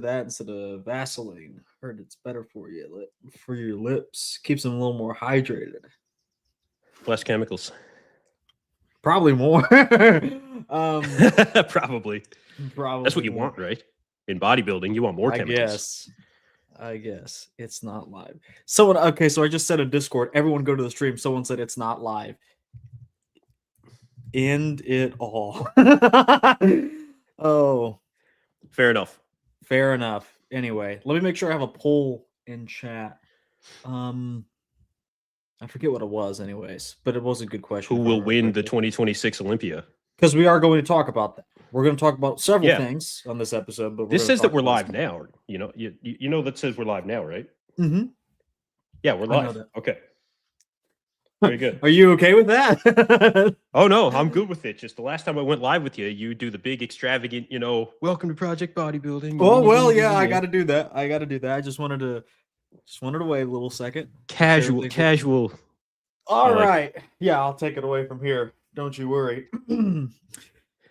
that instead of Vaseline. Heard it's better for you, for your lips. Keeps them a little more hydrated. Less chemicals. Probably more. Probably. Probably That's what you more. want, right? In bodybuilding, you want more chemicals. I guess it's not live. Someone, okay, so I just said in Discord, everyone go to the stream. Someone said it's not live. End it all. Oh, fair enough. Fair enough. Anyway, let me make sure I have a poll in chat. I forget what it was, anyways, but it was a good question. Who will win the 2026 Olympia? Because we are going to talk about that. We're going to talk about several things on this episode. But this says that we're live now. You know that says we're live now, right? Mm-hmm. Yeah, we're live. Okay. Very good. Are you okay with that? Oh no, I'm good with it. Just the last time I went live with you, you do the big extravagant, welcome to Project Bodybuilding. Oh well, yeah, I got to do that. I just wanted to wait a little second. Casual. All right. Yeah, I'll take it away from here. Don't you worry.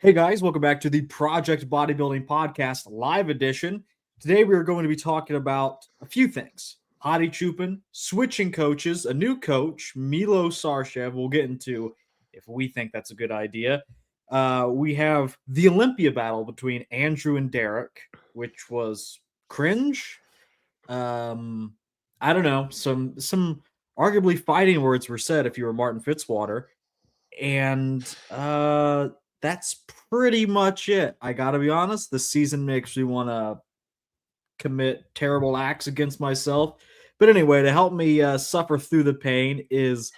Hey guys, welcome back to the Project Bodybuilding Podcast live edition. Today we are going to be talking about a few things. Hottie Chupin, switching coaches, a new coach, Milo Sarshev. We'll get into if we think that's a good idea. We have the Olympia battle between Andrew and Derek, which was cringe. I don't know. Some arguably fighting words were said if you were Martin Fitzwater. And that's pretty much it. I got to be honest. This season makes me want to commit terrible acts against myself. But anyway, to help me suffer through the pain is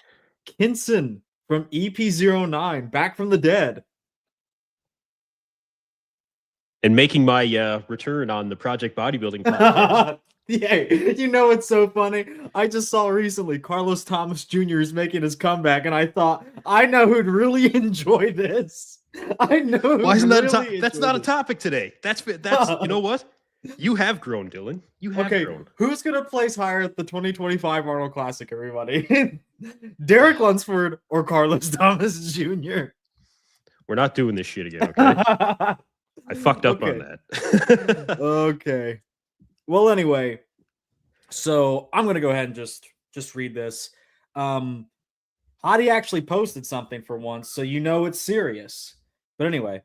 Kinson from EP09, back from the dead. And making my return on the Project Bodybuilding podcast. Yeah, it's so funny. I just saw recently Carlos Thomas Jr. is making his comeback, and I thought, I know who'd really enjoy this. I know. Why isn't that that's not a topic today? That's you know what? You have grown, Dylan. You have grown. Who's going to place higher at the 2025 Arnold Classic, everybody? Derek Lunsford or Carlos Thomas Jr.? We're not doing this shit again, okay? I fucked up on that. Okay. Well, anyway, so I'm going to go ahead and just read this. Hottie actually posted something for once, so it's serious. But anyway.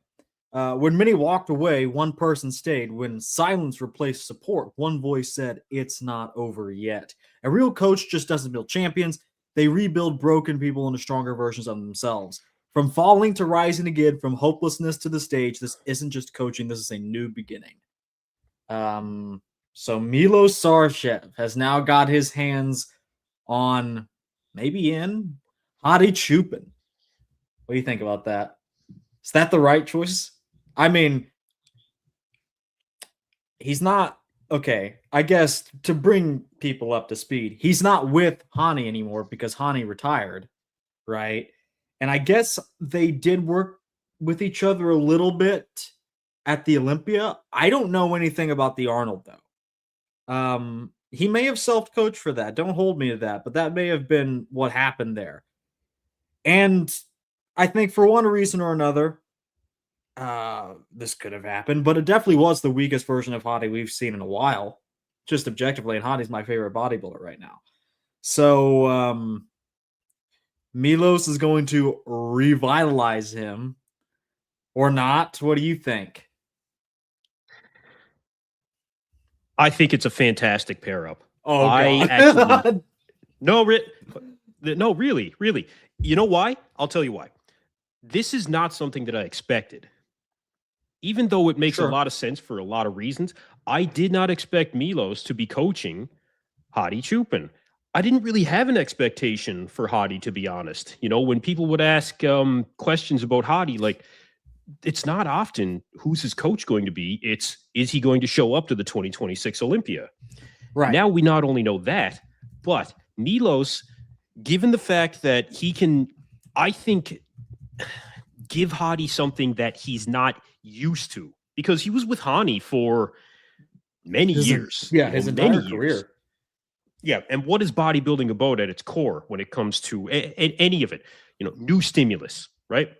When many walked away, one person stayed. When silence replaced support, one voice said, "It's not over yet." A real coach just doesn't build champions. They rebuild broken people into stronger versions of themselves. From falling to rising again, from hopelessness to the stage, this isn't just coaching. This is a new beginning. So Milo Sarshev has now got his hands on, maybe in, Hottie Chupin. What do you think about that? Is that the right choice? I mean, he's not, okay, I guess to bring people up to speed, he's not with Hottie anymore because Hottie retired, right? And I guess they did work with each other a little bit at the Olympia. I don't know anything about the Arnold, though. He may have self-coached for that. Don't hold me to that, but that may have been what happened there. And I think for one reason or another, this could have happened, but it definitely was the weakest version of Hottie we've seen in a while, just objectively, and Hottie's my favorite bodybuilder right now. So Milos is going to revitalize him or not. What do you think? I think it's a fantastic pair up. Oh, God. No, really. You know why? I'll tell you why. This is not something that I expected. Even though it makes a lot of sense for a lot of reasons, I did not expect Milos to be coaching Hottie Chupin. I didn't really have an expectation for Hottie, to be honest. When people would ask questions about Hottie, like, it's not often who's his coach going to be. It's, is he going to show up to the 2026 Olympia? Right. Now we not only know that, but Milos, given the fact that he can, I think, give Hottie something that he's not used to, because he was with Hottie for many years. Yeah, his entire career. Yeah, and what is bodybuilding about at its core when it comes to any of it? New stimulus, right?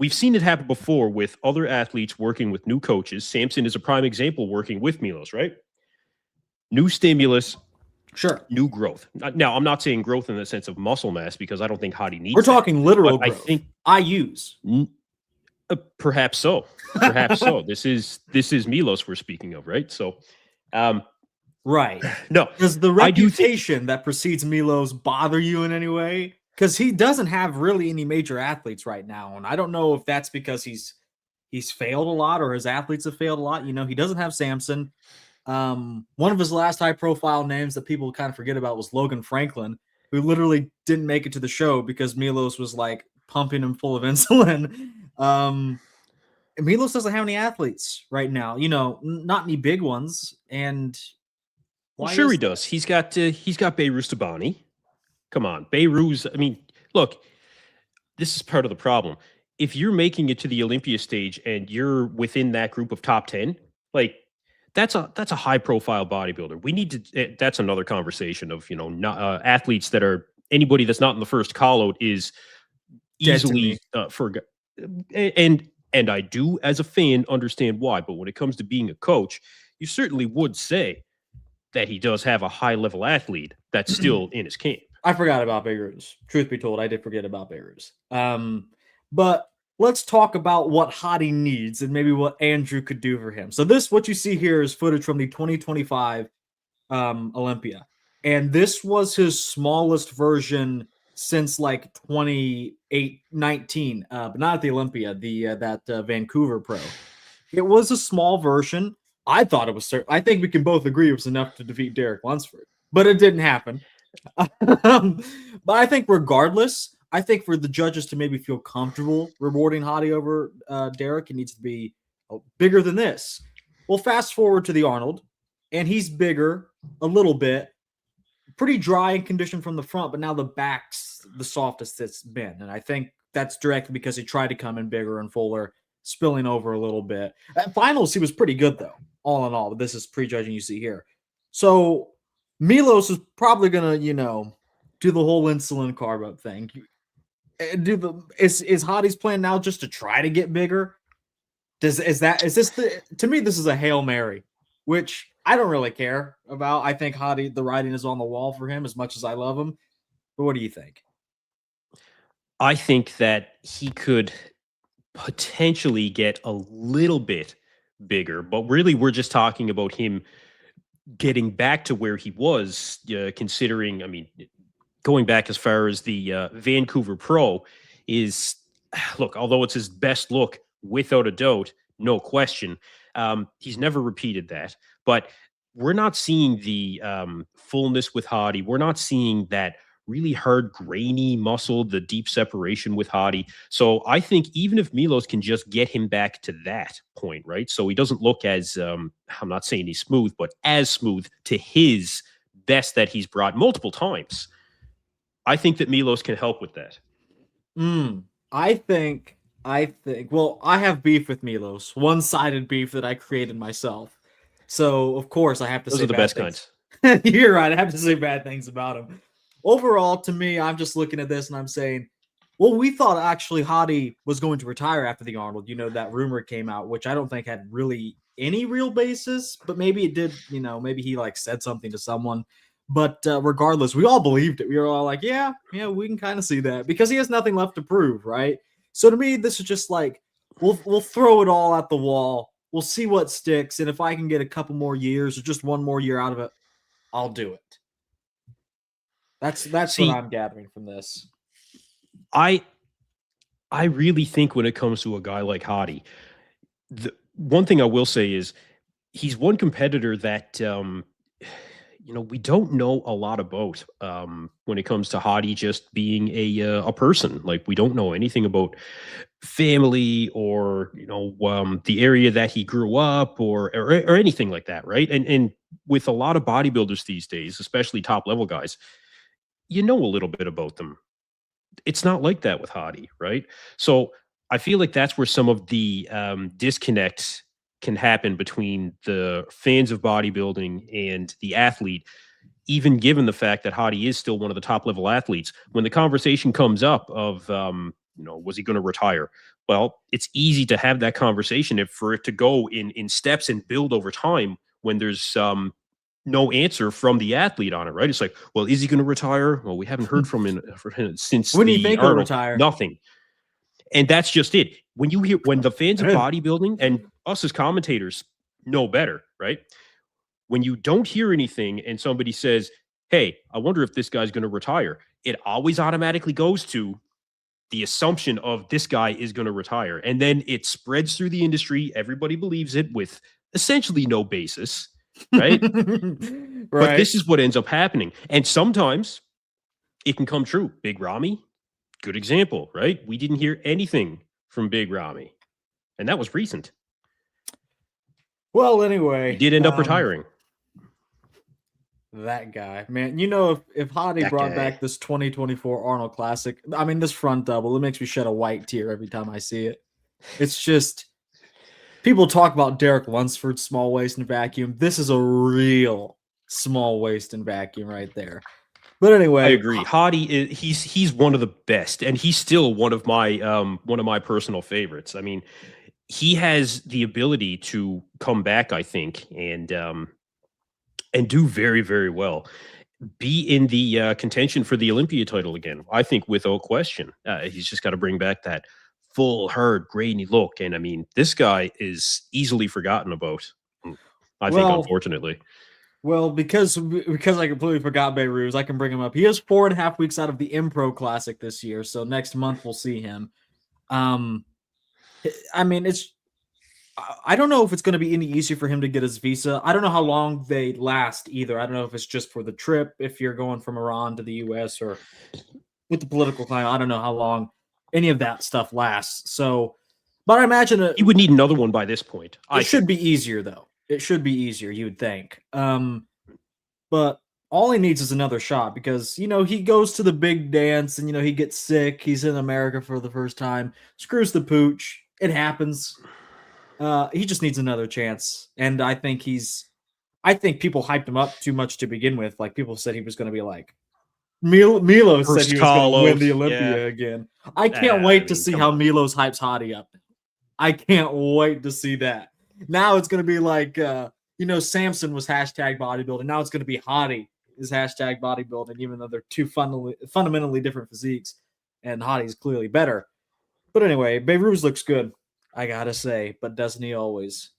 we've seen it happen before with other athletes working with new coaches. Samson is a prime example working with Milos, right? New stimulus, sure, new growth. Now, I'm not saying growth in the sense of muscle mass because I don't think Hottie needs. We're talking literal growth. I think I use. Perhaps so. Perhaps so. This is Milos we're speaking of, right? So, right. No, does the reputation that precedes Milos bother you in any way? Because he doesn't have really any major athletes right now, and I don't know if that's because he's failed a lot or his athletes have failed a lot. You know, he doesn't have Samson. One of his last high-profile names that people kind of forget about was Logan Franklin, who literally didn't make it to the show because Milos was like pumping him full of insulin. Milos doesn't have any athletes right now, you know, not any big ones. And well, sure he does. He's got Beirut Stabani. Come on, Beirut. I mean, look, this is part of the problem. If you're making it to the Olympia stage and you're within that group of top 10, like that's a high profile bodybuilder. We need to. That's another conversation of, you know, not, athletes that are anybody that's not in the first call out is easily and I do, as a fan, understand why. But when it comes to being a coach, you certainly would say that he does have a high-level athlete that's still in his camp. I forgot about Beirut. Truth be told, I did forget about Beirut. But let's talk about what Hottie needs and maybe what Andrew could do for him. So what you see here is footage from the 2025 Olympia. And this was his smallest version since like 2019, but not at the Olympia, that Vancouver Pro. It was a small version. I thought it was I think we can both agree it was enough to defeat Derek Lunsford, but it didn't happen. But I think regardless, I think for the judges to maybe feel comfortable rewarding Hottie over Derek, it needs to be bigger than this. Well, fast forward to the Arnold, and he's bigger a little bit. Pretty dry and conditioned from the front, but now the back's the softest it's been. And I think that's directly because he tried to come in bigger and fuller, spilling over a little bit. At finals, he was pretty good, though, all in all. But this is prejudging you see here. So Milos is probably going to, you know, do the whole insulin carb up thing. Is Hottie's plan now just to try to get bigger? To me, this is a Hail Mary, which I don't really care about. I think Hottie, the writing is on the wall for him as much as I love him. But what do you think? I think that he could potentially get a little bit bigger, but really we're just talking about him getting back to where he was, considering, I mean, going back as far as the Vancouver Pro is, look, although it's his best look, without a doubt, no question, he's never repeated that. But we're not seeing the fullness with Hottie. We're not seeing that really hard, grainy muscle, the deep separation with Hottie. So I think even if Milos can just get him back to that point, right? So he doesn't look as, I'm not saying he's smooth, but as smooth to his best that he's brought multiple times. I think that Milos can help with that. I think, well, I have beef with Milos, one-sided beef that I created myself. So, of course, I have to say those are the best kinds. You're right. I have to say bad things about him. Overall, to me, I'm just looking at this and I'm saying, well, we thought actually Hottie was going to retire after the Arnold. You know, that rumor came out, which I don't think had really any real basis, but maybe it did, you know, maybe he like said something to someone. But regardless, we all believed it. We were all like, yeah, we can kind of see that because he has nothing left to prove, right? So to me, this is just like, we'll throw it all at the wall. We'll see what sticks. And if I can get a couple more years or just one more year out of it, I'll do it. That's what I'm gathering from this. I really think when it comes to a guy like Hottie, the one thing I will say is he's one competitor that, we don't know a lot about when it comes to Hottie just being a person. Like, we don't know anything about family or, the area that he grew up or anything like that, right? And with a lot of bodybuilders these days, especially top level guys, you know a little bit about them. It's not like that with Hottie, right? So I feel like that's where some of the disconnect can happen between the fans of bodybuilding and the athlete, even given the fact that Hottie is still one of the top level athletes. When the conversation comes up of, was he going to retire? Well, it's easy to have that conversation if for it to go in steps and build over time when there's no answer from the athlete on it, right? It's like, well, is he going to retire? Well, we haven't heard from him since When do you the think he'll Arnold. retire? Nothing. And that's just it. When the fans of bodybuilding and us as commentators know better, right? When you don't hear anything and somebody says, hey, I wonder if this guy's going to retire, it always automatically goes to the assumption of this guy is going to retire. And then it spreads through the industry. Everybody believes it with essentially no basis, right? Right. But this is what ends up happening. And sometimes it can come true. Big Ramy, good example, right? We didn't hear anything from Big Ramy. And that was recent. Well, anyway. He did end up retiring. That guy, man. You know, if Hottie brought back this 2024 Arnold Classic, I mean, this front double, it makes me shed a white tear every time I see it. It's just, people talk about Derek Lunsford's small waist and vacuum. This is a real small waist and vacuum right there. But anyway, I agree. Hottie he's one of the best, and he's still one of my personal favorites. I mean, he has the ability to come back, I think, and do very, very well. Be in the contention for the Olympia title again, I think, without question. He's just got to bring back that full, hard, grainy look. And I mean, this guy is easily forgotten about, I think, unfortunately. Well, because I completely forgot Beirut, I can bring him up. He has 4.5 weeks out of the Impro Classic this year, so next month we'll see him. I mean, I don't know if it's going to be any easier for him to get his visa. I don't know how long they last either. I don't know if it's just for the trip, if you're going from Iran to the U.S. or with the political climate. I don't know how long any of that stuff lasts. So, but I imagine he would need another one by this point. It should be easier, though. It should be easier, you would think. But all he needs is another shot because, you know, he goes to the big dance and, you know, he gets sick. He's in America for the first time. Screws the pooch. It happens. He just needs another chance. And I think people hyped him up too much to begin with. Like, people said he was going to be like, Milos said he was going to win the Olympia again. I can't wait to see how Milos hypes Hottie up. I can't wait to see that. Now it's going to be like, you know, Samson was hashtag bodybuilding. Now it's going to be Hottie is hashtag bodybuilding, even though they're two fundamentally different physiques. And Hottie's clearly better. But anyway, Beirut looks good, I got to say. But doesn't he always?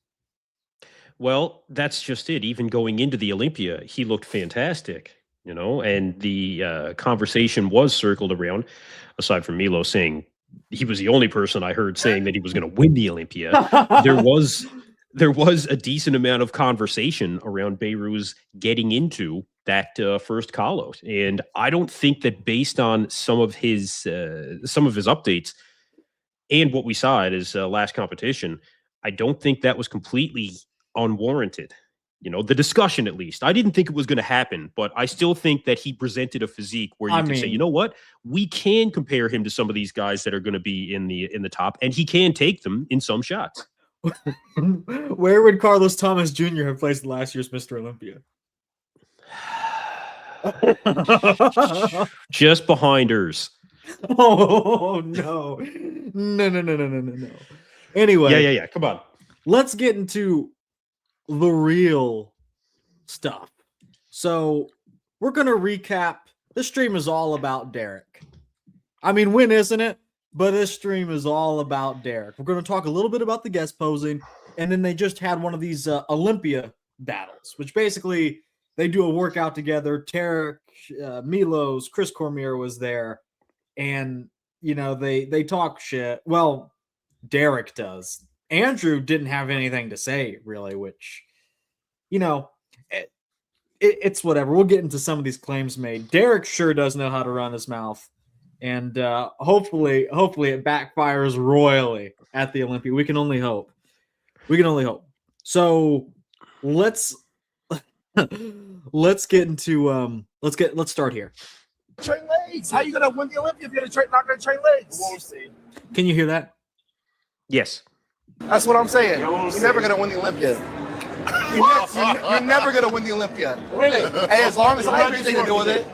Well, that's just it. Even going into the Olympia, he looked fantastic, you know, and the conversation was circled around, aside from Milo saying he was the only person I heard saying that he was going to win the Olympia. There was a decent amount of conversation around Beirut's getting into that first call out. And I don't think that based on some of his updates and what we saw at his last competition, I don't think that was completely unwarranted. You know, the discussion, at least. I didn't think it was going to happen, but I still think that he presented a physique where you can say, you know what, we can compare him to some of these guys that are going to be in the top, and he can take them in some shots. Where would Carlos Thomas Jr. have placed last year's Mr. Olympia? Just behind hers. Oh, no. No. Anyway. Yeah. Come on. Let's get into the real stuff. So we're going to recap. This stream is all about Derek. I mean, when isn't it? But this stream is all about Derek. We're going to talk a little bit about the guest posing, and then they just had one of these Olympia battles, which basically they do a workout together. Tarek, Milos, Chris Cormier was there, and, you know, they talk shit. Well, Derek does. Andrew didn't have anything to say, really, which, you know, it's whatever. We'll get into some of these claims made. Derek sure does know how to run his mouth. And hopefully it backfires royally at the Olympia. We can only hope. So let's get into let's start here. Train legs. How you gonna win the Olympia if you're not gonna train legs? We'll see. Can you hear that? Yes. That's what I'm saying. You're never gonna win the Olympia. You're never gonna win the Olympia. Really? Hey, as long as I have anything to do with it,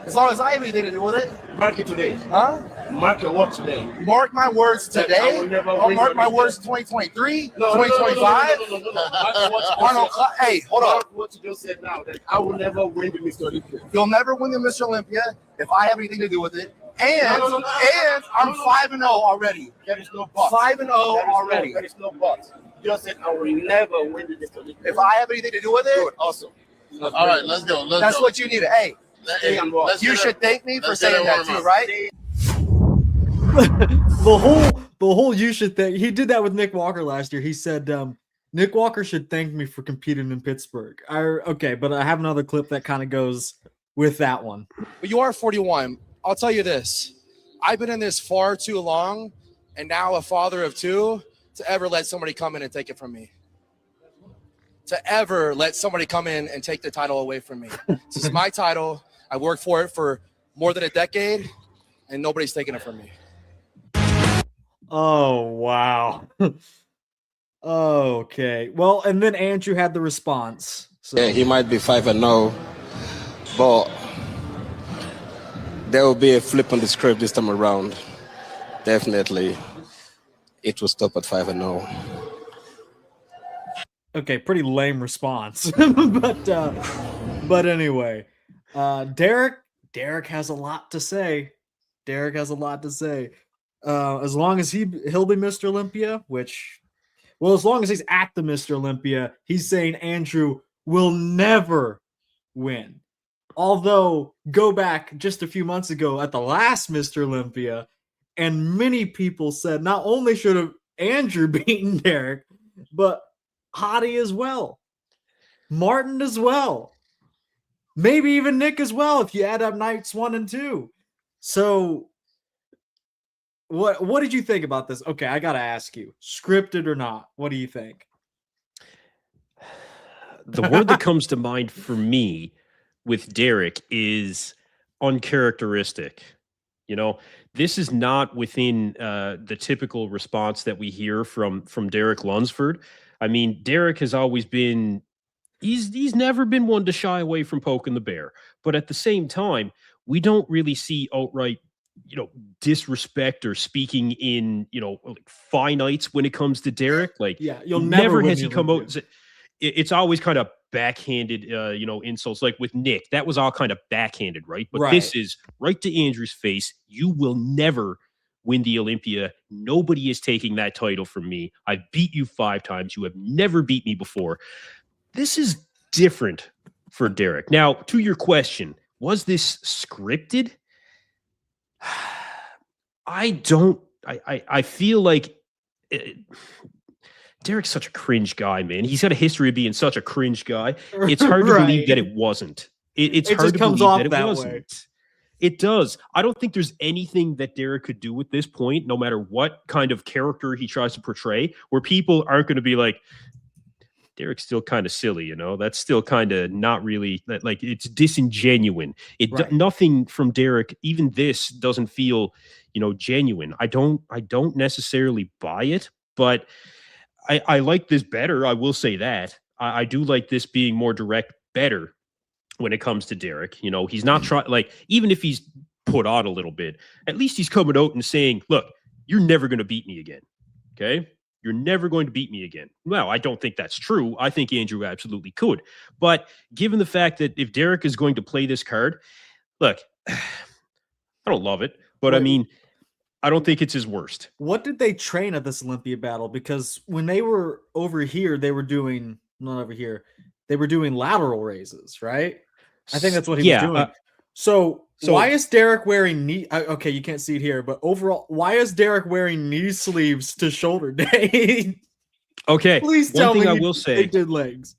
Mark it today. Huh? Mark your words today. Mark my words today? I will never Or win mark your my league. words 2023? No, 2025? No. Mark your words Arnold, hey, hold up. Mark what you just said now. That I will never win the Mr. Olympia. You'll never win the Mr. Olympia if I have anything to do with it. And No. and I'm 5-0 already. There is no but. 5-0 already. There is no but. You just said I will never win the Mr. Olympia. If I have anything to do with it, Good, awesome. All right, let's go. that's what you need. Hey, Let's you get should thank me for let's get saying a that too, warm-up. right? The whole you should think he did that with Nick Walker last year. He said Nick Walker should thank me for competing in Pittsburgh. Okay, but I have another clip that kind of goes with that one. But you are 41. I'll tell you this. I've been in this far too long, and now a father of two, to ever let somebody come in and take it from me. To ever let somebody come in and take the title away from me. This is my title. I worked for it for more than a decade, and nobody's taking it from me. Oh, wow. Okay. Well, and then Andrew had the response. So. Yeah, he might be 5-0, but there will be a flip on the script this time around. Definitely, it will stop at 5-0. Okay, pretty lame response, but anyway, Derek has a lot to say. Derek has a lot to say. As long as he'll be Mr. Olympia, as long as he's at the Mr. Olympia, he's saying Andrew will never win. Although, go back just a few months ago at the last Mr. Olympia, and many people said not only should have Andrew beaten Derek, but Hottie as well, Martin as well, maybe even Nick as well if you add up nights 1 and 2. So what did you think about this? Okay, I gotta ask you, scripted or not, what do you think? The word that comes to mind for me with Derek is uncharacteristic. You know, this is not within the typical response that we hear from Derek Lunsford. I mean, Derek has always been, he's never been one to shy away from poking the bear. But at the same time, we don't really see outright, disrespect or speaking in, like finites when it comes to Derek. Like, yeah, you'll never win has the he come out Olympia. and said, it's always kind of backhanded, insults. Like with Nick, that was all kind of backhanded, right? But this is right to Andrew's face. You will never win the Olympia. Nobody is taking that title from me. I've beat you 5 times. You have never beat me before. This is different for Derek. Now, to your question, was this scripted? I feel like Derek's such a cringe guy, man. He's got a history of being such a cringe guy. It's hard to believe that it wasn't. It's hard to believe that it wasn't. Way. It does. I don't think there's anything that Derek could do at this point, no matter what kind of character he tries to portray, where people aren't going to be like, Derek's still kind of silly, That's still kind of not really, like, it's disingenuine. Nothing from Derek, even this, doesn't feel, genuine. I don't necessarily buy it, but I like this better. I will say that. I do like this being more direct better when it comes to Derek. He's not trying, like, even if he's put on a little bit, at least he's coming out and saying, look, you're never going to beat me again. Okay? You're never going to beat me again. Well, I don't think that's true. I think Andrew absolutely could. But given the fact that if Derek is going to play this card, look, I don't love it, but I mean, I don't think it's his worst. What did they train at this Olympia battle? Because when they were over here, they were doing, not over here, they were doing lateral raises, right? I think that's what he was doing. So why is Derek wearing knee? Okay, you can't see it here, but overall, why is Derek wearing knee sleeves to shoulder day? Okay, please tell me I will say they did legs.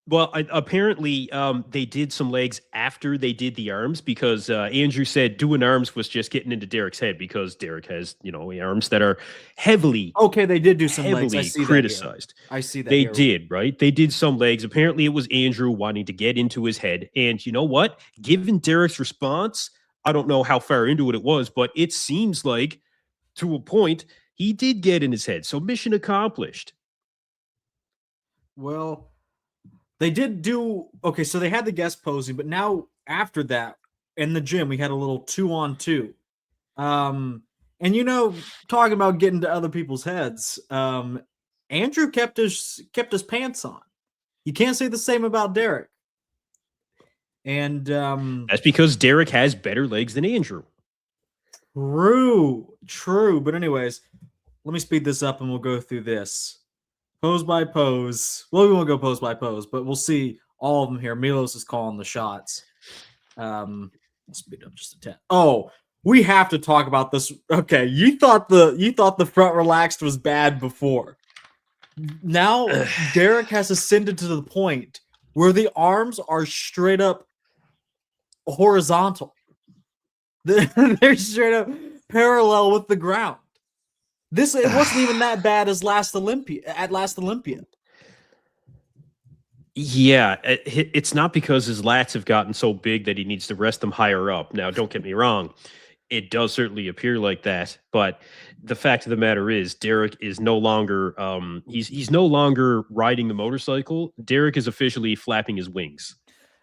Well, apparently they did some legs after they did the arms because Andrew said doing arms was just getting into Derek's head because Derek has, arms that are heavily they did do some legs. I see criticized. I see that. They did, right? They did some legs. Apparently it was Andrew wanting to get into his head. And you know what? Given Derek's response, I don't know how far into it was, but it seems like to a point he did get in his head. So mission accomplished. Well, they did do, so they had the guest posing, but now after that, in the gym. We had a little 2-on-2. And talking about getting to other people's heads, Andrew kept his pants on. You can't say the same about Derek. And that's because Derek has better legs than Andrew. True. But anyways, let me speed this up and we'll go through this. Pose by pose. Well, we won't go pose by pose, but we'll see all of them here. Milos is calling the shots. Let's speed up just a tad. Oh, we have to talk about this. Okay, you thought the front relaxed was bad before. Now Derek has ascended to the point where the arms are straight up horizontal. They're straight up parallel with the ground. It wasn't even that bad as last Olympia. Yeah, it's not because his lats have gotten so big that he needs to rest them higher up. Now, don't get me wrong. It does certainly appear like that, but the fact of the matter is Derek is no longer he's no longer riding the motorcycle. Derek is officially flapping his wings.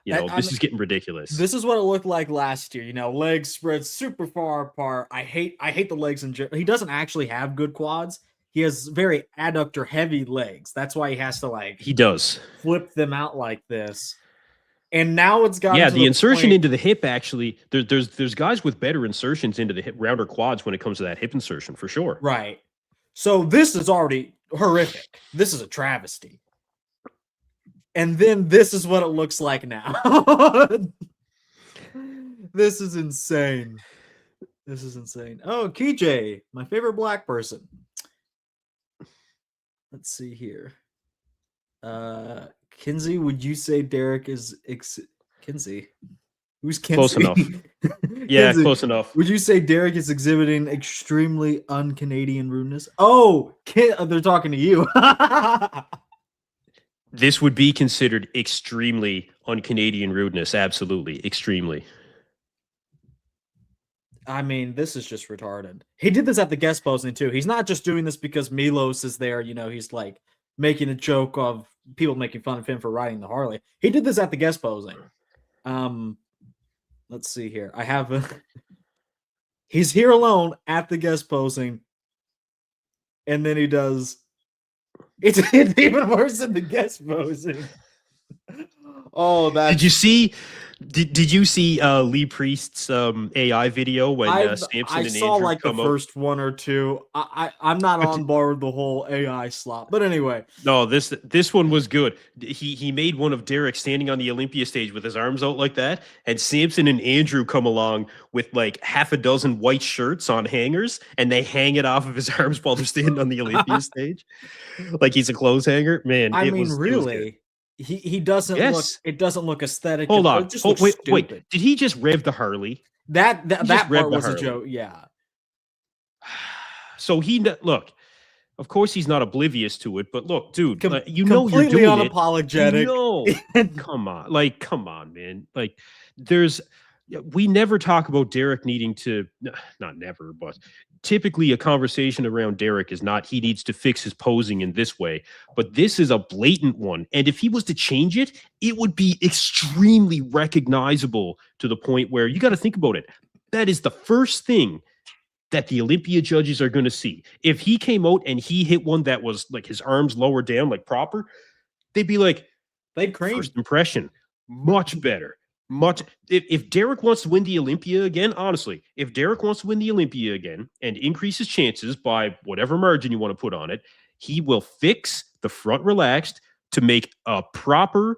This is getting ridiculous. This is what it looked like last year. Legs spread super far apart. I hate the legs in general. He doesn't actually have good quads. He has very adductor heavy legs. That's why he has to he does flip them out like this. And now it's got the insertion into the hip. Actually, there's guys with better insertions into the hip, rounder quads when it comes to that hip insertion for sure. Right. So this is already horrific. This is a travesty. And then this is what it looks like now. This is insane. Oh, KJ, my favorite black person. Let's see here. Kinsey, would you say Derek is Kinsey? Who's Kinsey? Close enough. Yeah, Kinsey, close enough. Would you say Derek is exhibiting extremely un-Canadian rudeness? Oh, they're talking to you. This would be considered extremely un-Canadian rudeness. Absolutely. Extremely. I mean, this is just retarded. He did this at the guest posing too. He's not just doing this because Milos is there. He's like making a joke of people making fun of him for riding the Harley. He did this at the guest posing. Let's see here. I have he's here alone at the guest posing. And then he does. It's even worse than the guest posing. Oh, that did you see? Did you see Lee Priest's AI video when Samson I and saw Andrew like the first one or two. I'm not on board with the whole AI slop, but anyway. No, this one was good. He made one of Derek standing on the Olympia stage with his arms out like that, and Samson and Andrew come along with like half a dozen white shirts on hangers, and they hang it off of his arms while they're standing on the Olympia stage, like he's a clothes hanger. Man, really. He doesn't look. It doesn't look aesthetic. Hold on. It just looks stupid. Wait. Did he just rev the Harley? That part was a joke. Yeah. So look. Of course, he's not oblivious to it, but look, dude, you're completely doing unapologetic. Come on, man. Like, we never talk about Derek needing to, not never, but typically a conversation around Derek is not he needs to fix his posing in this way, but this is a blatant one. And if he was to change it, it would be extremely recognizable to the point where you got to think about it. That is the first thing that the Olympia judges are going to see. If he came out and he hit one that was like his arms lower down, like proper, they'd be like, they'd cream. First impression, much better. If Derek wants to win the Olympia again, honestly, if Derek wants to win the Olympia again and increase his chances by whatever margin you want to put on it, he will fix the front relaxed to make a proper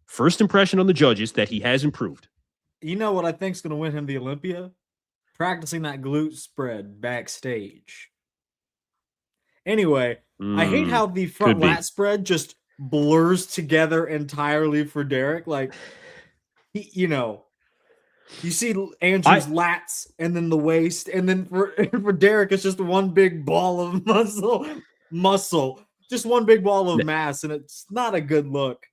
first impression on the judges that he has improved. You know what I think is going to win him the Olympia? Practicing that glute spread backstage. Anyway, I hate how the front lat spread just blurs together entirely for Derek. Like, you see Andrew's lats and then the waist, and then for Derek, it's just one big ball of muscle, just one big ball of mass, and it's not a good look.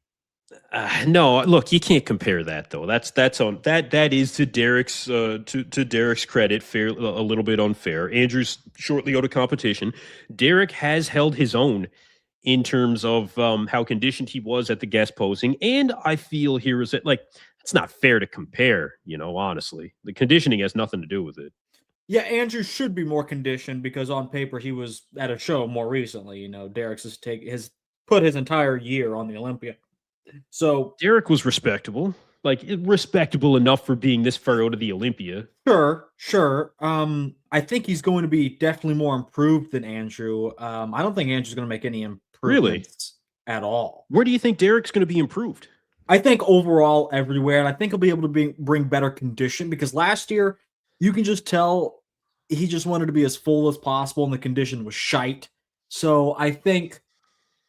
No, look, you can't compare that though. That is to Derek's to Derek's credit, a little bit unfair. Andrew's shortly out of competition. Derek has held his own in terms of how conditioned he was at the guest posing, and I feel here is that like it's not fair to compare, honestly. The conditioning has nothing to do with it. Yeah, Andrew should be more conditioned because on paper he was at a show more recently. Derek's has put his entire year on the Olympia. So Derek was respectable, respectable enough for being this far out of the Olympia. Sure. I think he's going to be definitely more improved than Andrew. I don't think Andrew's going to make any improvements at all. Where do you think Derek's going to be improved? I think overall everywhere, and I think he'll be able to bring better condition because last year you can just tell he just wanted to be as full as possible and the condition was shite. So I think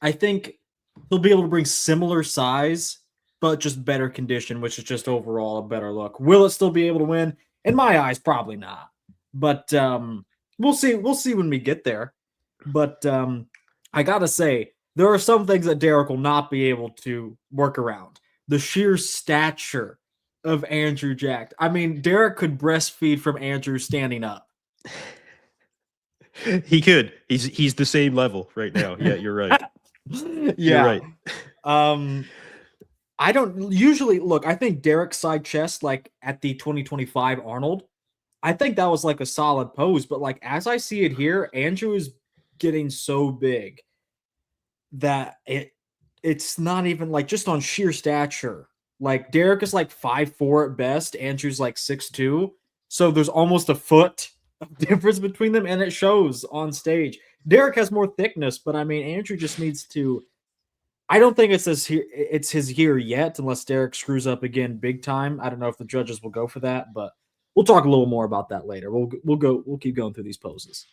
he'll be able to bring similar size, but just better condition, which is just overall a better look. Will it still be able to win? In my eyes, probably not. But we'll see. We'll see when we get there. But I gotta say, there are some things that Derek will not be able to work around. The sheer stature of Andrew Jacked. I mean, Derek could breastfeed from Andrew standing up. He could. He's the same level right now. Yeah, you're right. Yeah. You're right. I don't usually look. I think Derek's side chest, like at the 2025 Arnold, I think that was like a solid pose. But like as I see it here, Andrew is getting so big that it's not even like just on sheer stature. Like Derek is like 5'4" at best. Andrew's like 6'2". So there's almost a foot of difference between them, and it shows on stage. Derek has more thickness, but I mean, Andrew just needs to. I don't think it's his year yet, unless Derek screws up again big time. I don't know if the judges will go for that, but we'll talk a little more about that later. We'll keep going through these poses.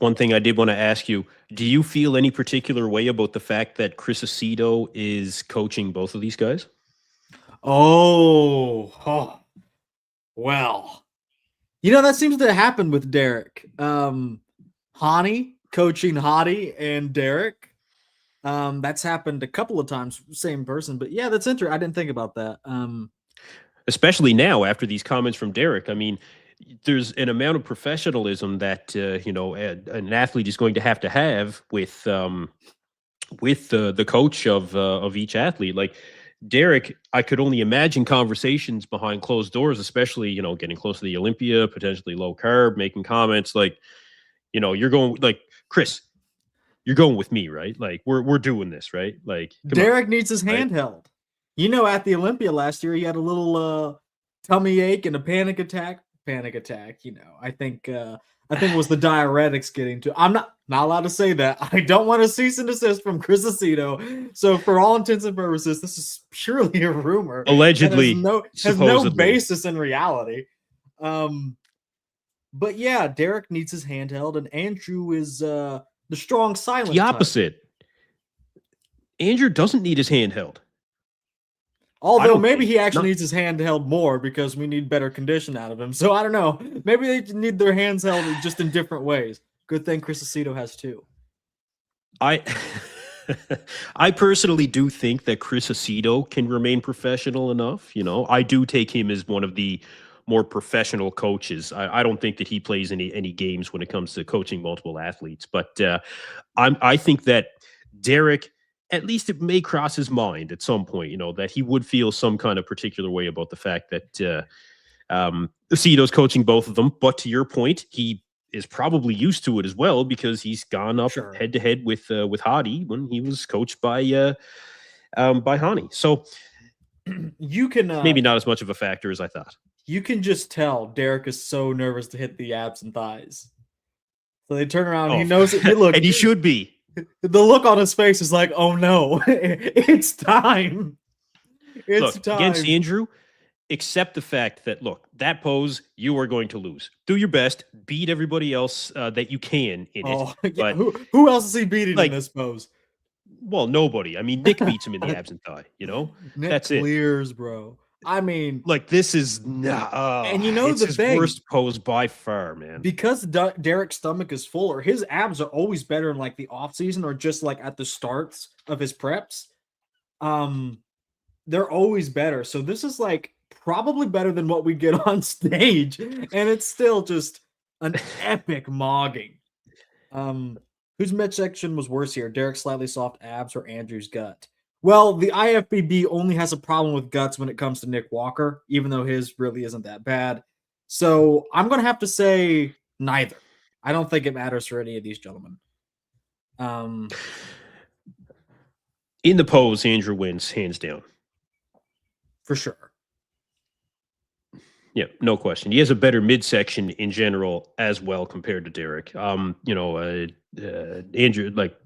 One thing I did want to ask you: do you feel any particular way about the fact that Chris Aceto is coaching both of these guys? Oh, well, that seems to happen with Derek. Hottie coaching Hottie and Derek. That's happened a couple of times, same person. But yeah, that's interesting. I didn't think about that. Especially now after these comments from Derek. I mean, there's an amount of professionalism that an athlete is going to have with the coach of each athlete. Like Derek, I could only imagine conversations behind closed doors, especially getting close to the Olympia, potentially low carb, making comments like, you're going like Chris, you're going with me, right? Like we're doing this, right? Like Derek needs his hand held. At the Olympia last year, he had a little tummy ache and a panic attack. I think it was the diuretics getting to. I'm not allowed to say that. I don't want to cease and desist from Chris Aceto. So for all intents and purposes, this is purely a rumor. Allegedly, has no basis in reality. But yeah, Derek needs his hand held, and Andrew is the strong silent. The opposite. Type. Andrew doesn't need his hand held. Although maybe he actually needs his hand held more because we need better condition out of him. So I don't know. Maybe they need their hands held just in different ways. Good thing Chris Aceto has two. I personally do think that Chris Aceto can remain professional enough. I do take him as one of the more professional coaches. I don't think that he plays any games when it comes to coaching multiple athletes. But I think that Derek, at least it may cross his mind at some point, that he would feel some kind of particular way about the fact that Aceto's coaching both of them. But to your point, he is probably used to it as well because he's gone up head to head with Hottie when he was coached by Hottie. So you can maybe not as much of a factor as I thought. You can just tell Derek is so nervous to hit the abs and thighs. So they turn around and he knows it. Look, and he should be. The look on his face is like, oh no, it's time. It's time. Against Andrew, accept the fact that, that pose, you are going to lose. Do your best. Beat everybody else that you can in it. Yeah. But who else is he beating in this pose? Well, nobody. I mean, Nick beats him in the abs and thigh, Nick That's it. Clears, bro. I mean, this is and it's his worst pose by far, man. Because Derek's stomach is fuller, his abs are always better in like the off season or just like at the starts of his preps. They're always better. So this is like probably better than what we get on stage, and it's still just an epic mogging. Whose midsection was worse here? Derek's slightly soft abs or Andrew's gut? Well, the IFBB only has a problem with guts when it comes to Nick Walker, even though his really isn't that bad. So I'm going to have to say neither. I don't think it matters for any of these gentlemen. In the pose, Andrew wins hands down. For sure. Yeah, no question. He has a better midsection in general as well compared to Derek. Andrew, like,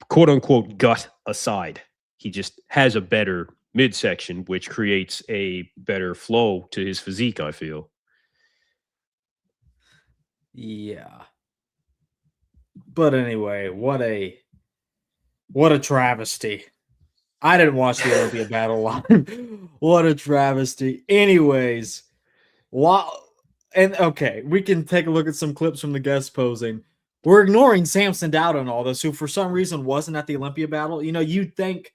quote unquote, gut aside, he just has a better midsection, which creates a better flow to his physique, I feel. Yeah. But anyway, what a travesty. I didn't watch the Olympia battle live. What a travesty. Anyways, okay, we can take a look at some clips from the guest posing. We're ignoring Samson Dowd and all this, who for some reason wasn't at the Olympia battle. You know, you'd think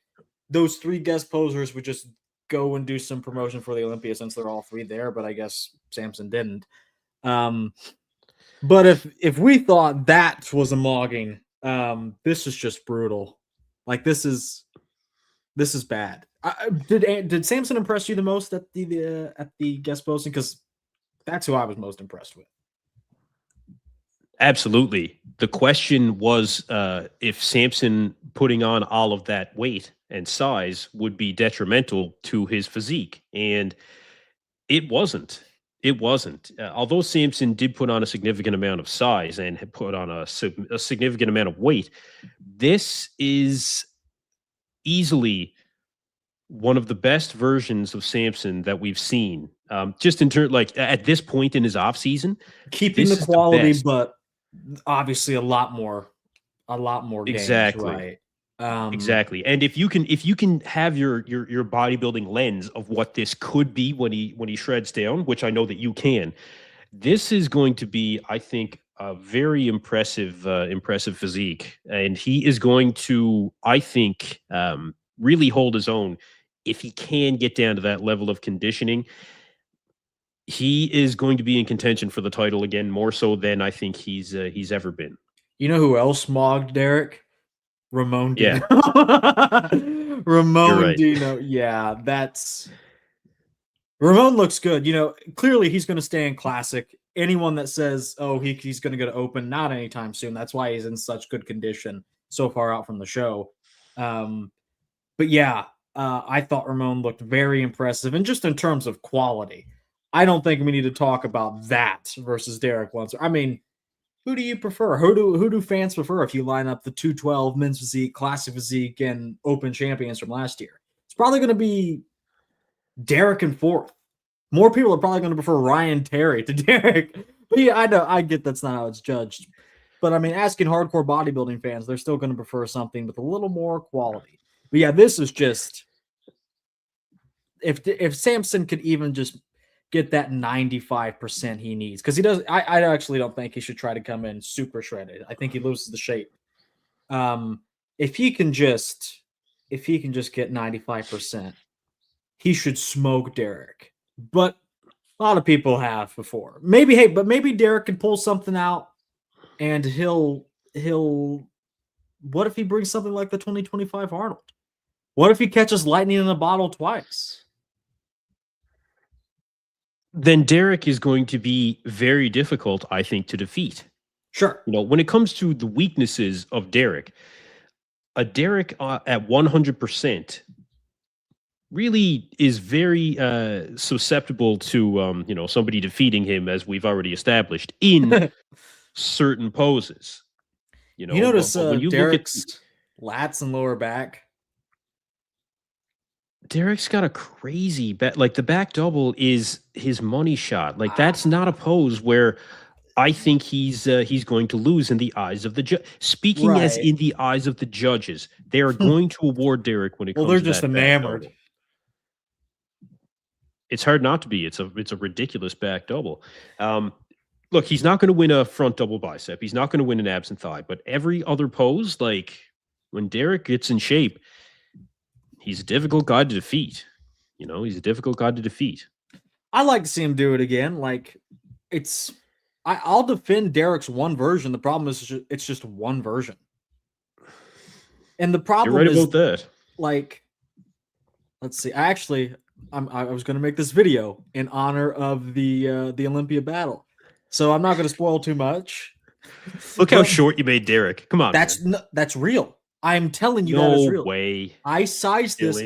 those 3 guest posers would just go and do some promotion for the Olympia since they're all 3 there, but I guess Samson didn't. But if we thought that was a mogging, this is just brutal. Like, this is bad. Did Samson impress you the most at the guest posting? Because that's who I was most impressed with. Absolutely. The question was if Samson putting on all of that weight and size would be detrimental to his physique, and it wasn't. It wasn't. Although Samson did put on a significant amount of size and had put on a significant amount of weight, this is easily one of the best versions of Samson that we've seen. Just in terms, like, at this point in his off season, keeping the quality, but obviously a lot more exactly gains, right? Exactly. And if you can have your bodybuilding lens of what this could be when he shreds down, which I know that you can, this is going to be, I think, a very impressive physique, and he is going to, I think, really hold his own if he can get down to that level of conditioning. He is going to be in contention for the title again, more so than I think he's ever been. You know who else mogged Derek? Ramon Dino. Yeah. Ramon right. Dino. Yeah, Ramon looks good. You know, clearly he's going to stay in classic. Anyone that says, oh, he's going to go to open, not anytime soon. That's why he's in such good condition so far out from the show. But yeah, I thought Ramon looked very impressive. And just in terms of quality, I don't think we need to talk about that versus Derek Lunsford. I mean, who do you prefer? Who do fans prefer if you line up the 212 men's physique, classic physique, and open champions from last year? It's probably going to be Derek in 4th. More people are probably going to prefer Ryan Terry to Derek. But yeah, I get that's not how it's judged. But I mean, asking hardcore bodybuilding fans, they're still going to prefer something with a little more quality. But yeah, this is just, if Samson could even just get that 95% he needs, because he does. I actually don't think he should try to come in super shredded. I think he loses the shape. If he can just get 95%, he should smoke Derek. But a lot of people have before. Maybe Derek can pull something out, and he'll. What if he brings something like the 2025 Arnold? What if he catches lightning in a bottle twice? Then Derek is going to be very difficult, I think, to defeat. Sure. You know, when it comes to the weaknesses of Derek, a Derek at 100% really is very susceptible to somebody defeating him, as we've already established, in certain poses. You notice when you Derek's lats and lower back. Derek's got a crazy back. Like, the back double is his money shot. Like, that's not a pose where I think he's going to lose in the eyes of the judge. Speaking as in the eyes of the judges, they are going to award Derek when it comes to that. Well, they're just enamored. It's hard not to be. It's a ridiculous back double. Look, he's not going to win a front double bicep. He's not going to win an abs and thigh. But every other pose, like when Derek gets in shape, he's a difficult guy to defeat. He's a difficult guy to defeat. I like to see him do it again. Like, I'll defend Derek's one version. The problem is it's just one version. And the problem You're right is about that. like, let's see. I was going to make this video in honor of the Olympia battle, so I'm not going to spoil too much. Look how short you made Derek. Come on, That's real. I'm telling you, no that is real. way. I sized this.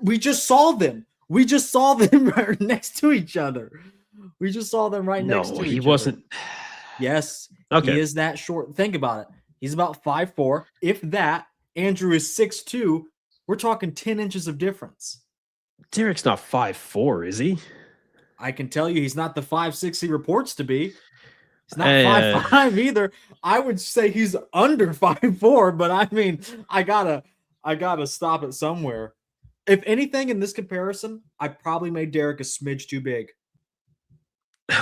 We just saw them. We just saw them right next to each other. We just saw them right next to each other. No, he wasn't. Yes. Okay. He is that short. Think about it. He's about 5'4". If that, Andrew is 6'2". We're talking 10 inches of difference. Derek's not 5'4", is he? I can tell you he's not the 5'6" he reports to be. He's not 5'5" either. I would say he's under 5'4", but I mean, I gotta stop it somewhere. If anything, in this comparison, I probably made Derek a smidge too big.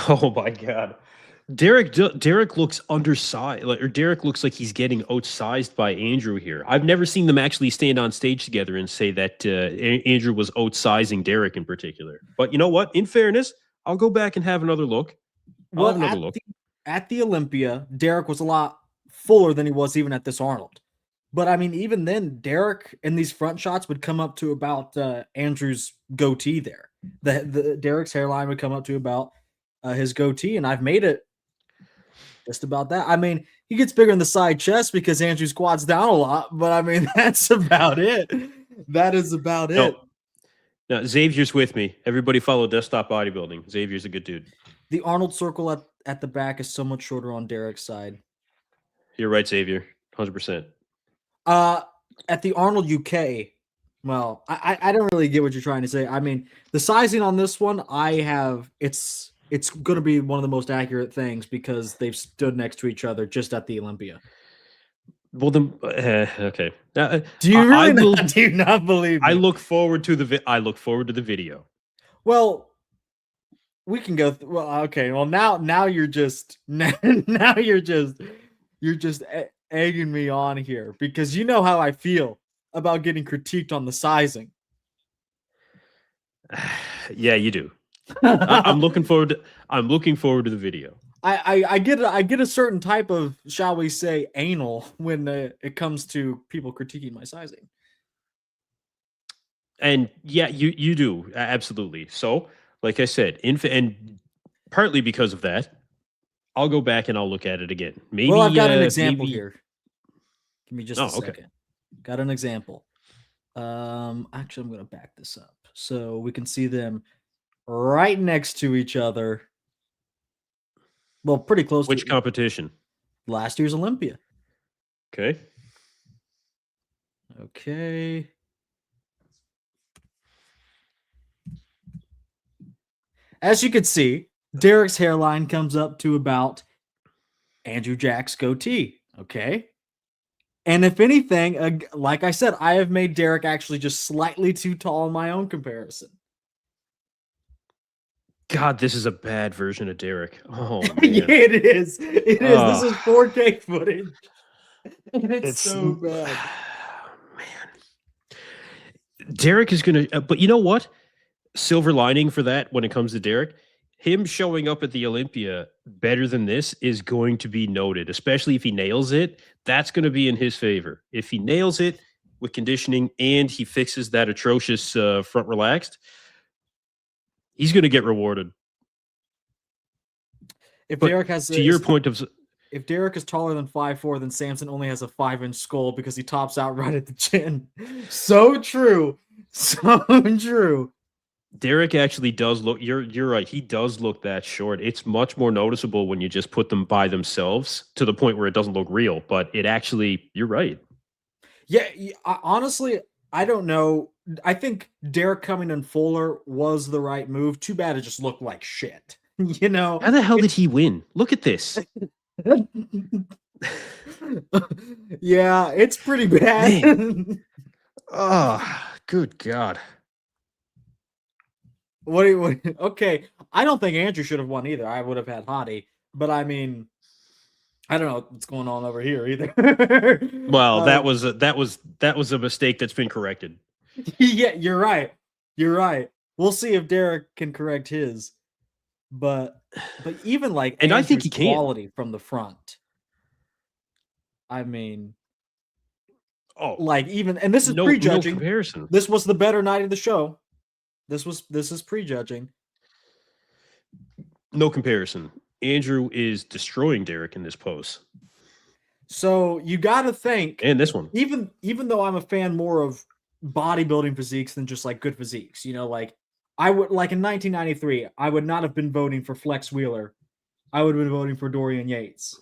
Oh my God. Derek looks undersized, or Derek looks like he's getting outsized by Andrew here. I've never seen them actually stand on stage together and say that Andrew was outsizing Derek in particular. But you know what? In fairness, I'll go back and have another look. At the Olympia, Derek was a lot fuller than he was even at this Arnold. But I mean, even then, Derek in these front shots would come up to about Andrew's goatee there. The Derek's hairline would come up to about his goatee, and I've made it just about that. I mean, he gets bigger in the side chest because Andrew squats down a lot, but I mean, that's about it. That is about it. No, Xavier's with me. Everybody follow Desktop Bodybuilding. Xavier's a good dude. The Arnold circle at the back is so much shorter on Derek's side. You're right, Xavier. 100%. At the Arnold UK, well, I don't really get what you're trying to say. I mean, the sizing on this one, it's going to be one of the most accurate things because they've stood next to each other just at the Olympia. Well, then, okay. Do you really do you not believe me? I look forward to the video. Well, we can go. Well, okay. Well, now you're just you're just egging me on here because you know how I feel about getting critiqued on the sizing. Yeah, you do. I'm looking forward to the video. I get a certain type of, shall we say, anal when it comes to people critiquing my sizing. And yeah, you do, absolutely. So, like I said, and partly because of that, I'll go back and I'll look at it again. Maybe. Well, I've got an example here. Give me just a second. Okay. Got an example. Actually, I'm going to back this up so we can see them right next to each other. Well, pretty close. Which competition? Last year's Olympia. Okay. As you can see, Derek's hairline comes up to about Andrew Jack's goatee. Okay. And if anything, like I said, I have made Derek actually just slightly too tall in my own comparison. God, this is a bad version of Derek. Oh, man. Yeah, it is. It is. This is 4K footage. And it's so bad. Man. Derek is going to, but you know what? Silver lining for that when it comes to Derek, him showing up at the Olympia better than this is going to be noted, especially if he nails it. That's going to be in his favor. If he nails it with conditioning and he fixes that atrocious front relaxed, he's going to get rewarded. If Derek has, to your point of, if Derek is taller than 5'4", then Samson only has a 5-inch skull because he tops out right at the chin. So true. So true. Derek actually does look, you're right, he does look that short. It's much more noticeable when you just put them by themselves to the point where it doesn't look real, but it actually, you're right. Yeah, honestly, I don't know. I think Derek coming in fuller was the right move. Too bad it just looked like shit. You know? How the hell did he win? Look at this. Yeah, it's pretty bad. Oh, good God. Okay, I don't think Andrew should have won either. I would have had Hottie, but I mean, I don't know what's going on over here either. Well, that was a mistake that's been corrected. Yeah, you're right. You're right. We'll see if Derek can correct his. But even like, and I think he can. Quality from the front. I mean, Oh, Like even, and this is no prejudging. comparison. This was the better night of the show. This is prejudging. No comparison. Andrew is destroying Derek in this pose. So you got to think, And this one. even though I'm a fan more of bodybuilding physiques than just like good physiques, you know, like I would, like in 1993, I would not have been voting for Flex Wheeler. I would have been voting for Dorian Yates.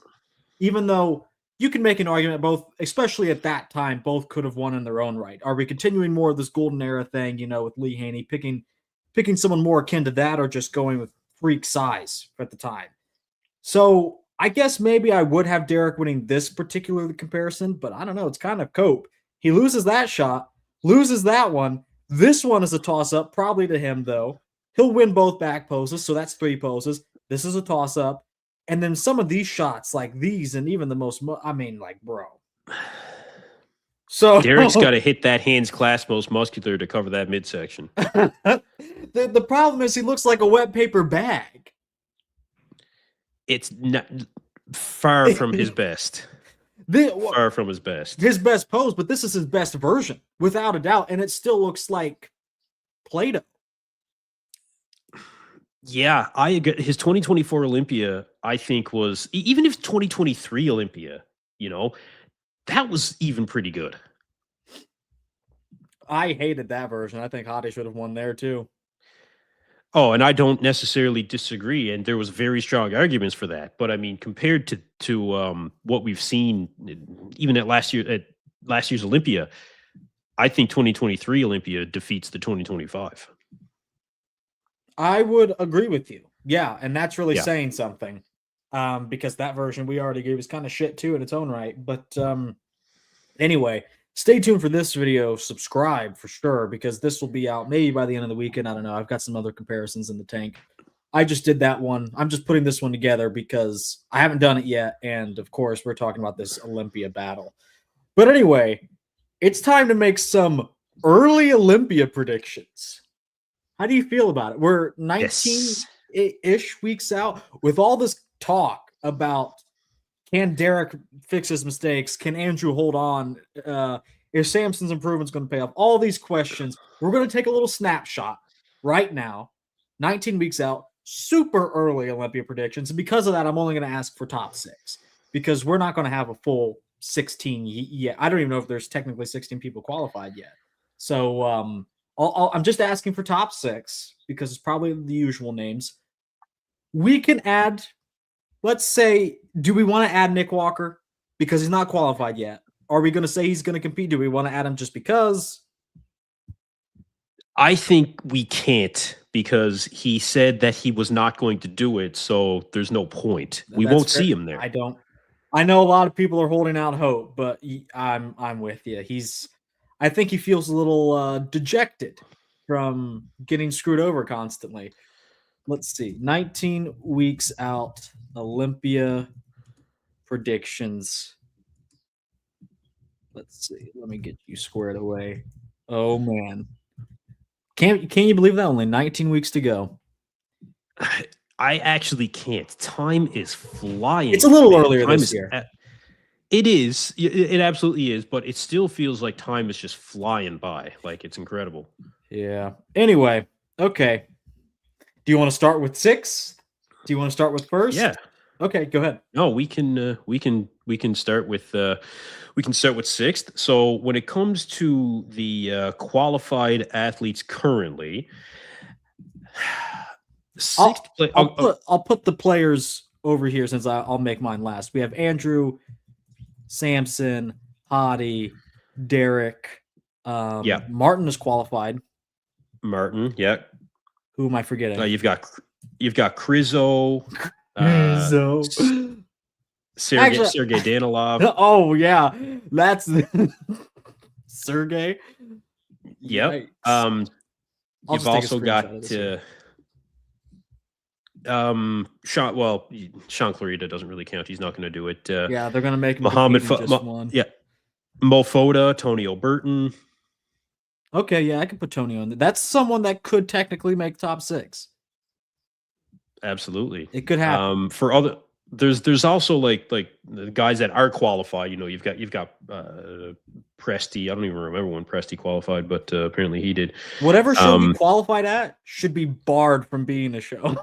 Even though you can make an argument both, especially at that time, both could have won in their own right. Are we continuing more of this golden era thing, you know, with Lee Haney picking someone more akin to that, or just going with freak size at the time? So I guess maybe I would have Derek winning this particular comparison, but I don't know. It's kind of cope. He loses that shot, loses that one. This one is a toss-up, probably to him, though. He'll win both back poses, so that's 3 poses. This is a toss-up. And then some of these shots, like these, and even the most, I mean, like, bro. So Derek's got to hit that hands clasp most muscular to cover that midsection. the problem is he looks like a wet paper bag. It's not far from his best. Far from his best. His best pose, but this is his best version, without a doubt. And it still looks like Play-Doh. Yeah, I agree. His 2024 Olympia, I think, was, even if 2023 Olympia, you know, that was even pretty good. I hated that version. I think Hottie should have won there too. Oh, and I don't necessarily disagree, and there was very strong arguments for that. But I mean, compared to what we've seen, even at last year's Olympia, I think 2023 Olympia defeats the 2025. I would agree with you. Yeah, and that's really saying something. Because that version we already gave was kind of shit too in its own right. But anyway, stay tuned for this video. Subscribe for sure, because this will be out maybe by the end of the weekend. I don't know. I've got some other comparisons in the tank. I just did that one. I'm just putting this one together because I haven't done it yet. And of course, we're talking about this Olympia battle. But anyway, it's time to make some early Olympia predictions. How do you feel about it? We're 19-ish weeks out with all this talk about, can Derek fix his mistakes? Can Andrew hold on? Is Samson's improvements going to pay off? All these questions. We're going to take a little snapshot right now, 19 weeks out, super early Olympia predictions. And because of that, I'm only going to ask for top 6 because we're not going to have a full 16 yet. I don't even know if there's technically 16 people qualified yet. So I'm just asking for top 6 because it's probably the usual names. We can add, let's say, do we want to add Nick Walker because he's not qualified yet? Are we going to say he's going to compete? Do we want to add him just because? I think we can't, because he said that he was not going to do it, so there's no point. We won't see him there. I know a lot of people are holding out hope, but I'm with you. I think he feels a little dejected from getting screwed over constantly. Let's see. 19 weeks out, Olympia predictions. Let's see. Let me get you squared away. Oh, man. Can you believe that? Only 19 weeks to go. I actually can't. Time is flying. It's a little earlier this year. It is. It absolutely is. But it still feels like time is just flying by. Like, it's incredible. Yeah. Anyway, okay. Do you want to start with 6? Do you want to start with first? Yeah. Okay, go ahead. No, we can start with 6th. So when it comes to the qualified athletes currently, 6th. I'll put the players over here since I'll make mine last. We have Andrew, Samson, Hottie, Derek. Martin is qualified. Martin, yeah. Who am I forgetting? You've got Krizo. Sergey Danilov. Oh yeah, that's Sergey. Yep. You've also got Sean. Well, Sean Clarita doesn't really count. He's not going to do it. Yeah, they're going to make Muhammad. Yeah, Mo Foda, Tony O'Burton. Okay, yeah, I can put Tony on there. That's someone that could technically make top 6. Absolutely, it could happen. For there's also like the guys that are qualified. You've got Presti. I don't even remember when Presti qualified, but apparently he did. Whatever show he qualified at should be barred from being a show.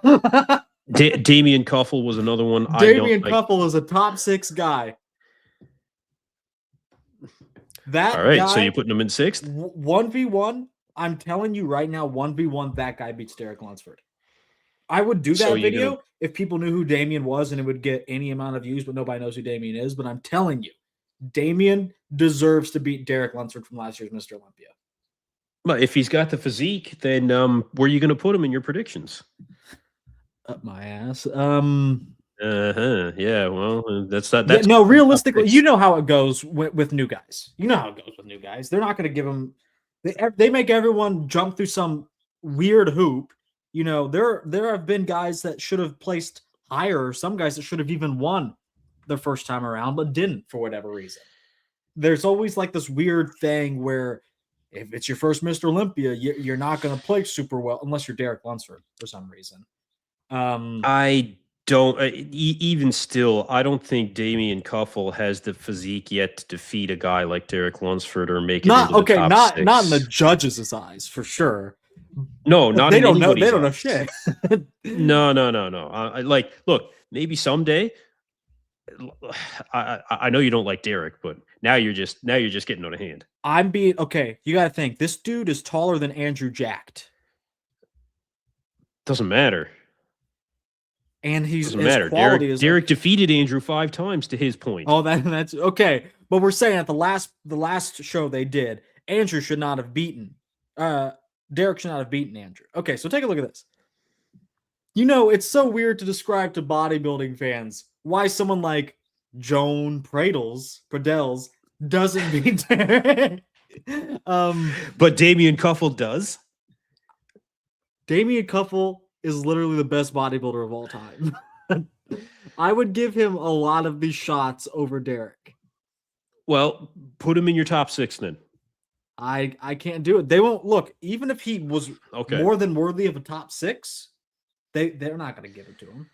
Damian Cuffle was another one. Damian Cuffle is a top 6 guy. That all right, guy, so you're putting him in 6th? 1v1. I'm telling you right now, 1v1, that guy beats Derek Lunsford. I would do that video if people knew who Damian was and it would get any amount of views, but nobody knows who Damian is. But I'm telling you, Damian deserves to beat Derek Lunsford from last year's Mr. Olympia. But if he's got the physique, then where are you going to put him in your predictions? Up my ass. Yeah, well, that's no, realistically, you know how it goes with new guys. You know how it goes with new guys. They're not going to give them. They make everyone jump through some weird hoop. There have been guys that should have placed higher, some guys that should have even won the first time around, but didn't for whatever reason. There's always like this weird thing where if it's your first Mr. Olympia, you're not going to play super well unless you're Derek Lunsford for some reason. I don't even still. I don't think Damian Cuffle has the physique yet to defeat a guy like Derek Lunsford or make it into the top 6. Not in the judges' eyes for sure. No, not they in don't know. anybody's They don't know eyes. shit. No. Look, maybe someday. I know you don't like Derek, but now you're just getting out of hand. You got to think this dude is taller than Andrew Jacked. Doesn't matter. And doesn't matter. Derek defeated Andrew 5 times to his point. Oh, that's okay. But we're saying at the last show they did, Andrew should not have beaten. Derek should not have beaten Andrew. Okay, so take a look at this. It's so weird to describe to bodybuilding fans why someone like Joan Pradels doesn't beat Derek. But Damian Cuffle does. Damian Cuffle is literally the best bodybuilder of all time. I would give him a lot of these shots over Derek. Well, put him in your top 6 then. I can't do it. They won't look. Even if he was more than worthy of a top 6, they're not going to give it to him.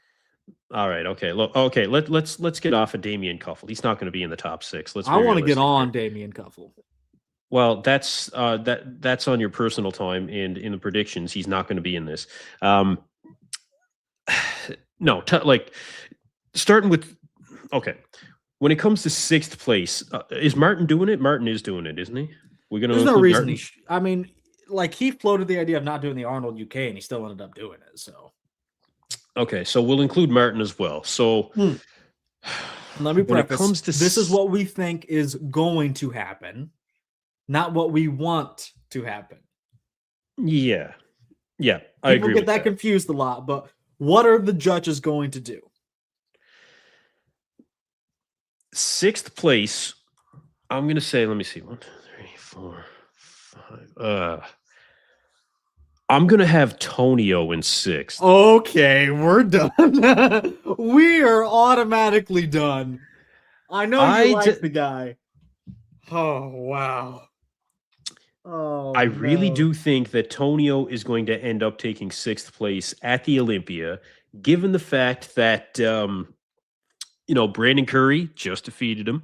All right. Okay. Look. Okay. Let's get off of Damian Cuffle. He's not going to be in the top 6. I want to get on Damian Cuffle. Well, that's on your personal time, and in the predictions, he's not going to be in this. No, starting with when it comes to 6th place, is Martin doing it? Martin is doing it, isn't he? There's no reason he floated the idea of not doing the Arnold UK, and he still ended up doing it. So, okay, so we'll include Martin as well. So, let me preface: this is what we think is going to happen, not what we want to happen. Yeah, I agree. People get that confused a lot, but what are the judges going to do? 6th place, I'm going to say, let me see, 1, 2, 3, 4, 5. I'm going to have Tonio in 6th. Okay, we're done. We are automatically done. I know you like the guy. Oh, wow. Oh, I really do think that Tonio is going to end up taking 6th place at the Olympia, given the fact that Brandon Curry just defeated him.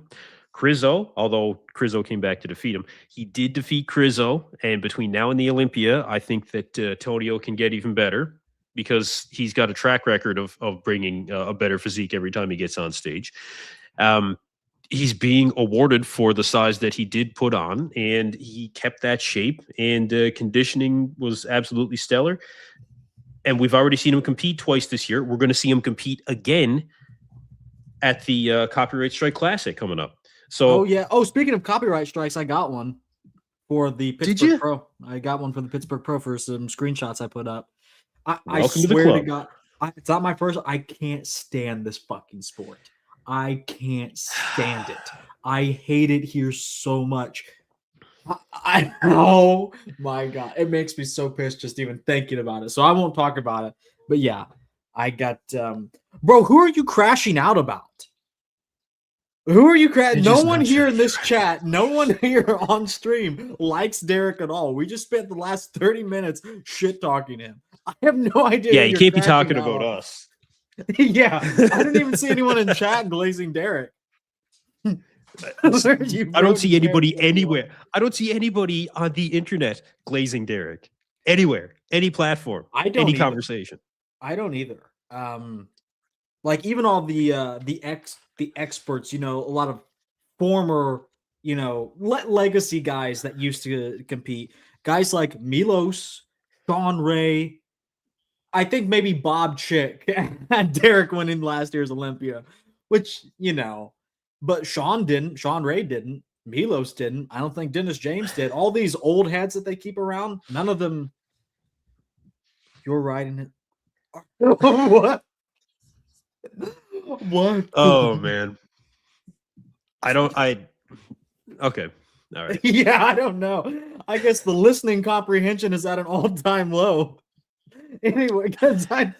Crizzo, although Crizzo came back to defeat him, he did defeat Crizzo. And between now and the Olympia, I think that Tonio can get even better because he's got a track record of bringing a better physique every time he gets on stage. He's being awarded for the size that he did put on, and he kept that shape, and conditioning was absolutely stellar. And we've already seen him compete twice this year. We're going to see him compete again at the Copyright Strike Classic coming up. So, speaking of copyright strikes, I got one for the Pittsburgh Pro. I got one for the Pittsburgh Pro for some screenshots I put up. I swear to God, it's not my first. I can't stand this fucking sport. I can't stand it. I hate it here so much. Oh my God. It makes me so pissed just even thinking about it. So I won't talk about it. But yeah, I got bro, who are you crashing out about? Who are you crashing? No one here in this chat, no one here on stream likes Derek at all. We just spent the last 30 minutes shit talking him. I have no idea. Yeah, you can't be talking about us. Yeah, I didn't even see anyone in chat glazing Derek. I don't see anybody anywhere. I don't see anybody on the internet glazing Derek anywhere, any platform, I don't any either. conversation. I don't either. Like even all the experts, a lot of former, legacy guys that used to compete, guys like Milos, Sean Ray. I think maybe Bob Chick and Derek went in last year's Olympia, which, but Sean didn't. Sean Ray didn't. Milos didn't. I don't think Dennis James did. All these old heads that they keep around, none of them. You're riding it. What? What? Oh man. Okay. All right. Yeah, I don't know. I guess the listening comprehension is at an all-time low. Anyway, because I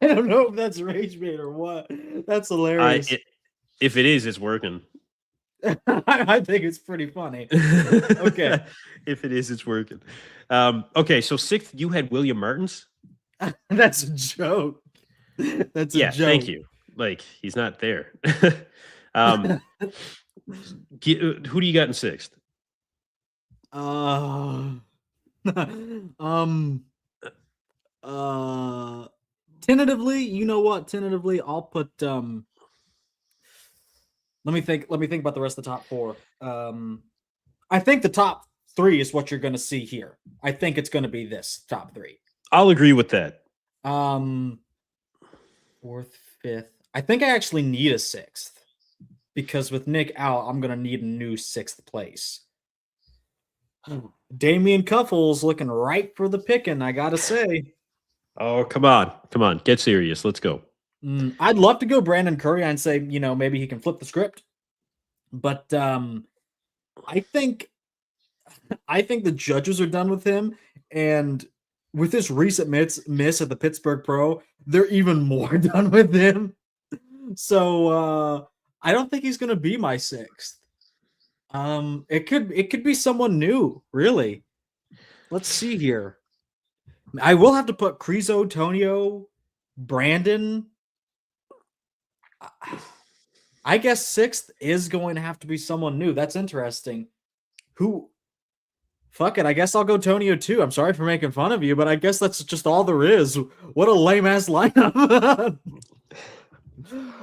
don't know if that's rage bait or what. That's hilarious. If it is, it's working. I think it's pretty funny. Okay. If it is, it's working. Okay, so 6th, you had William Martins. That's a joke. That's a joke. Thank you. Like, he's not there. Who do you got in 6th? Tentatively, you know what? Tentatively, I'll put let me think about the rest of the top 4. I think the top 3 is what you're going to see here. I think it's going to be this top 3. I'll agree with that. 4th, 5th. I think I actually need a 6th because with Nick out, I'm going to need a new 6th place. Damian Cuffles looking right for the picking, I got to say. Oh, come on. Get serious. Let's go. I'd love to go Brandon Curry and say, maybe he can flip the script. But I think the judges are done with him. And with this recent miss at the Pittsburgh Pro, they're even more done with him. So I don't think he's going to be my 6th. It could be someone new, really. Let's see here. I will have to put Crizo, Tonio, Brandon. I guess 6th is going to have to be someone new. That's interesting. Who? Fuck it. I guess I'll go Tonio too. I'm sorry for making fun of you, but I guess that's just all there is. What a lame ass lineup.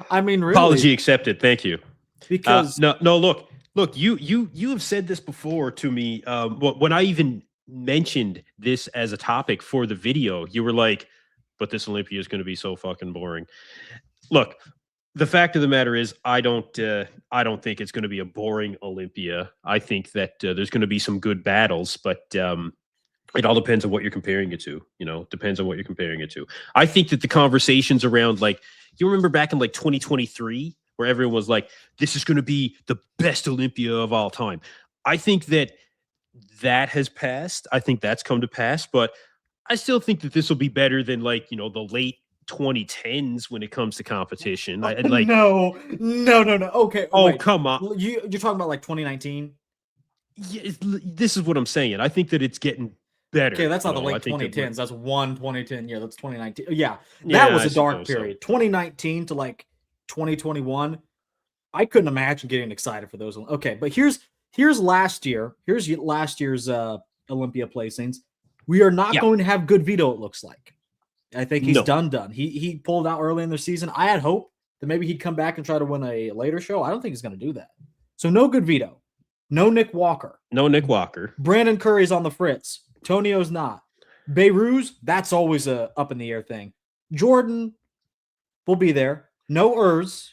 I mean, really. Apology accepted. Thank you. Because no. Look. You have said this before to me. When I even mentioned this as a topic for the video, you were like, "But this Olympia is going to be so fucking boring." Look. The fact of the matter is, I don't think it's going to be a boring Olympia. I think that there's going to be some good battles, but it all depends on what you're comparing it to. Depends on what you're comparing it to. I think that the conversations around, like, you remember back in like 2023, where everyone was like, "This is going to be the best Olympia of all time." I think that has passed. I think that's come to pass, but I still think that this will be better than the late 2010s when it comes to competition. No. Okay. Oh, wait. come on. You're talking about like 2019? Yeah, this is what I'm saying. I think that it's getting better. Okay, that's not the late 2010s. That's one 2010 year. That's 2019. Yeah, that was a dark period. 2019 to like 2021. I couldn't imagine getting excited for those. Okay, but here's last year. Here's last year's Olympia placings. We are not going to have good veto, it looks like. I think he's done. He pulled out early in the season. I had hope that maybe he'd come back and try to win a later show. I don't think he's going to do that. So no good veto. No Nick Walker. Brandon Curry's on the fritz. Tonio's not. Beirut, that's always a up in the air thing. Jordan will be there. No Urs.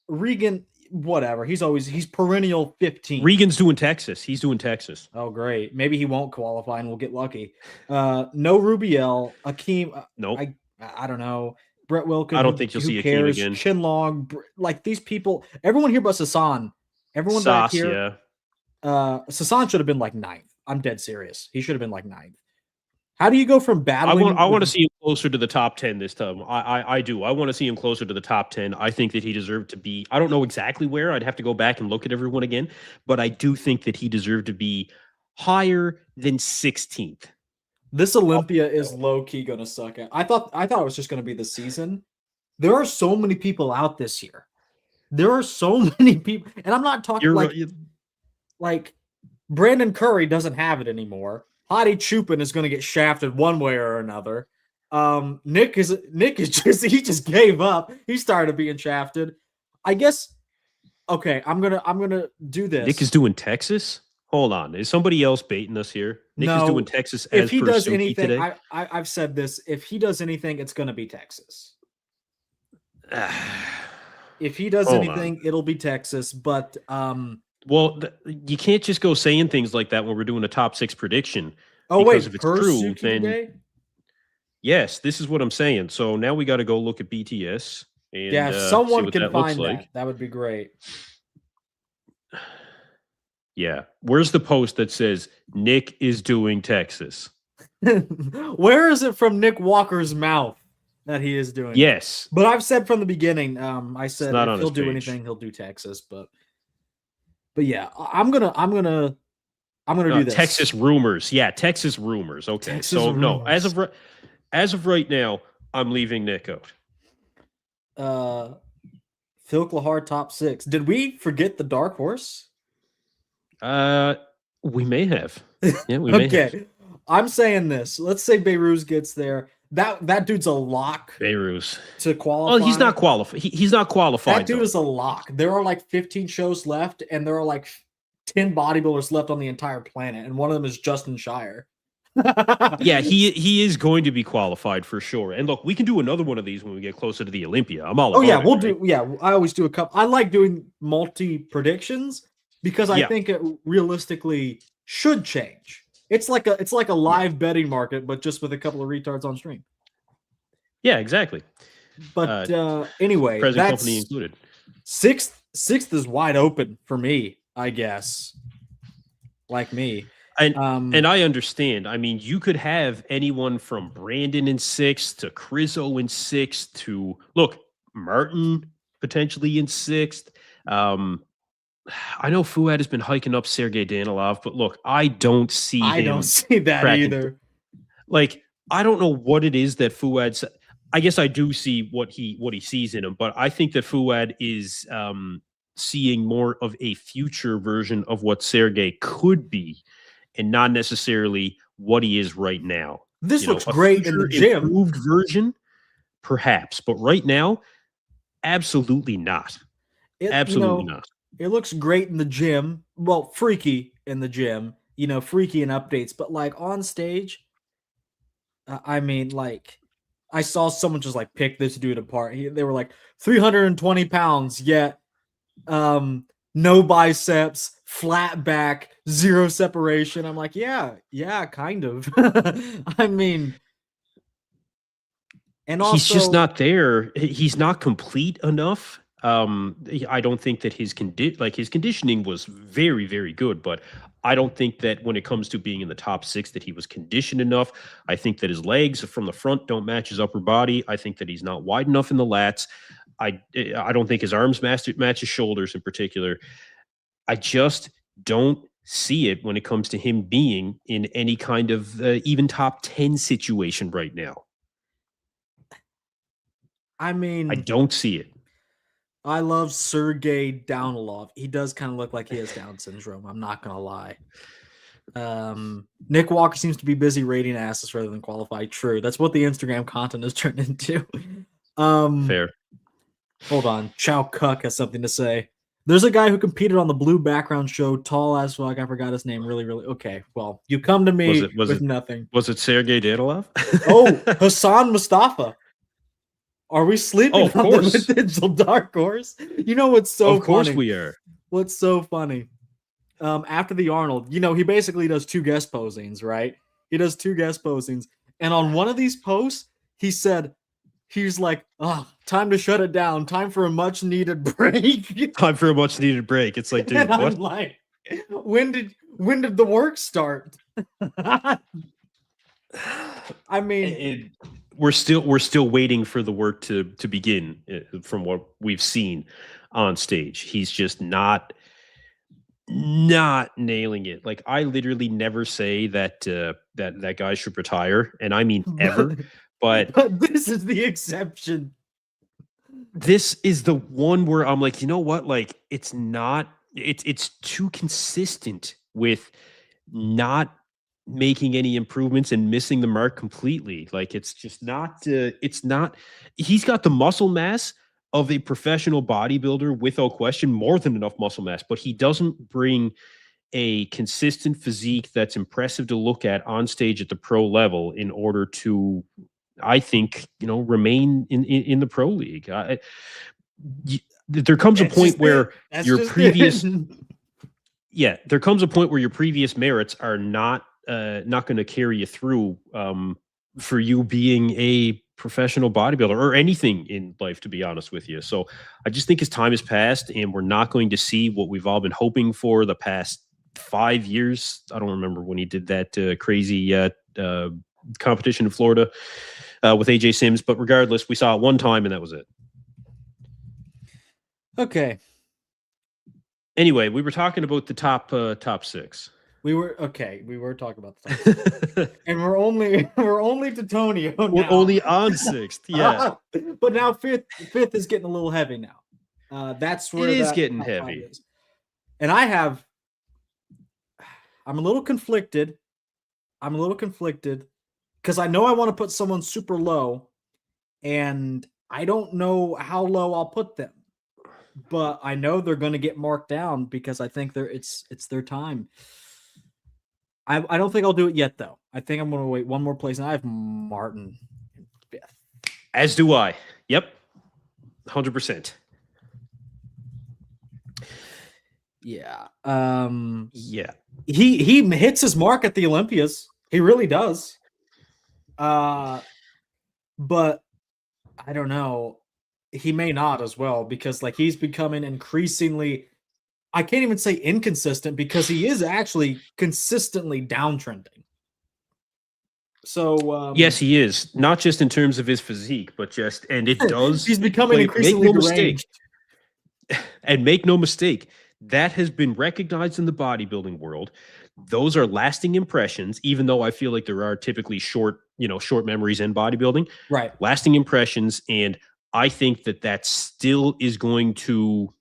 Regan, whatever. He's perennial 15. Regan's doing Texas. He's doing Texas. Oh, great. Maybe he won't qualify and we'll get lucky. No Rubiel. Akeem. Nope. I don't know. Brett Wilkins. I don't think you'll see Akeem again. Chinlong. Like these people. Everyone here but Sasan. Everyone back here. Yeah. Sasan should have been like 9th. I'm dead serious. He should have been like 9th. How do you go from battling? I want to see him closer to the top 10 this time. I do. I want to see him closer to the top 10. I think that he deserved to be. I don't know exactly where. I'd have to go back and look at everyone again. But I do think that he deserved to be higher than 16th. This Olympia is low key going to suck. I thought it was just going to be the season, there are so many people out this year. There are so many people, and I'm not talking like Brandon Curry doesn't have it anymore. Hottie Chupin is going to get shafted one way or another. Nick is just he just gave up. He started being shafted. I guess. Okay, I'm gonna do this. Nick is doing Texas. Hold on, is somebody else baiting us here? Nick is doing Texas. If he does Suki anything, today. I've said this. If he does anything, it's going to be Texas. If he does anything, it'll be Texas. But well, you can't just go saying things like that when we're doing a top 6 prediction. Oh wait, if it's true, Suki then today? Yes, this is what I'm saying. So now we got to go look at BTS. And, yeah, if someone can find like. that would be great. Yeah. Where's the post that says Nick is doing Texas? Where is it from Nick Walker's mouth that he is doing? Yes. But I've said from the beginning, I said if he'll do page. anything, he'll do Texas. But yeah, I'm gonna do this. Texas rumors. Yeah, Texas rumors. Okay. Texas so rumors. No, as of right now, I'm leaving Nick out. Phil Klahar top 6. Did we forget the dark horse? We may have. Yeah, we may have. I'm saying this. Let's say Beirut gets there. That dude's a lock. Beirut to qualify. Oh, he's not qualified. He's not qualified. That dude is a lock. There are like 15 shows left, and there are like 10 bodybuilders left on the entire planet, and one of them is Justin Shire. Yeah, he is going to be qualified for sure. And look, we can do another one of these when we get closer to the Olympia. I'm all. Oh yeah, we'll do. Yeah, I always do a couple. I like doing multi predictions because I think it realistically should change. It's like a live betting market, but just with a couple of retards on stream. Yeah, exactly. But anyway, present company included. Sixth is wide open for me, I guess. Like me. And I understand. I mean, you could have anyone from Brandon in 6th to Crizzo in 6th to Martin potentially in 6th. I know Fouad has been hiking up Sergey Danilov, but look, I don't see that either. Like, I don't know what it is that Fouad. I guess I do see what he sees in him, but I think that Fouad is seeing more of a future version of what Sergey could be, and not necessarily what he is right now. This looks great in the gym. Improved version, perhaps, but right now, absolutely not. Absolutely not. It looks great in the gym. Well, freaky in the gym. Freaky in updates, but like on stage, I mean, like I saw someone just like pick this dude apart. They were like 320 pounds, yet no biceps, flat back, zero separation. I'm like, yeah, kind of. I mean, and also he's just not there. He's not complete enough. I don't think that his conditioning was very, very good, but I don't think that when it comes to being in the top 6 that he was conditioned enough. I think that his legs from the front don't match his upper body. I think that he's not wide enough in the lats. I don't think his arms match his shoulders in particular. I just don't see it when it comes to him being in any kind of even top 10 situation right now. I mean, I don't see it. I love Sergey Danilov. He does kind of look like he has Down syndrome. I'm not going to lie. Nick Walker seems to be busy rating asses rather than qualified. True. That's what the Instagram content has turned into. Fair. Hold on. Chow Cuck has something to say. There's a guy who competed on the Blue Background show, tall as fuck. I forgot his name. Really. Okay. Well, you come to me with nothing. Was it Sergey Danilov? Oh, Hassan Mustafa. Are we sleeping on the potential dark horse? You know what's so funny? Of course we are. What's so funny? After the Arnold, he basically does 2 guest posings, right? He does 2 guest posings. And on one of these posts, he's like, time to shut it down. Time for a much needed break. Time for a much needed break. It's like, dude, and what? I'm like, when did the work start? I mean, we're still waiting for the work to begin from what we've seen on stage. He's just not nailing it. Like, I literally never say that that guy should retire, and I mean ever. But this is the exception. this is the one where I'm like, you know what? Like, it's not. It's too consistent with not making any improvements and missing the mark completely. Like, it's just not. It's not. He's got the muscle mass of a professional bodybuilder, without question, more than enough muscle mass, but he doesn't bring a consistent physique that's impressive to look at on stage at the pro level in order to, I think, remain in the pro league. There comes a point where your previous there comes a point where your previous merits are not going to carry you through for you being a professional bodybuilder or anything in life, to be honest with you. So I just think his time has passed, and we're not going to see what we've all been hoping for the past 5 years. I don't remember when he did that crazy competition in Florida with AJ Sims, but regardless, we saw it one time and that was it. Okay. Anyway, we were talking about the top six. We were talking about the top and we're only to Tonio now. We're only on sixth, yeah. But now fifth is getting a little heavy now. That's where it is getting heavy. Is. And I'm a little conflicted. Because I know I want to put someone super low, and I don't know how low I'll put them. But I know they're going to get marked down because I think it's their time. I don't think I'll do it yet, though. I think I'm going to wait one more place, and I have Martin in fifth. As do I. Yep. 100%. Yeah. Yeah. He hits his mark at the Olympias. He really does. But I don't know. He may not as well, because like he's becoming increasingly, I can't even say inconsistent, because he is actually consistently downtrending. So yes, he is, not just in terms of his physique, but just, and it does. He's becoming increasingly deranged. And make no mistake, that has been recognized in the bodybuilding world. Those are lasting impressions, even though I feel like there are typically short memories in bodybuilding. Right. Lasting impressions, and I think that still is going to,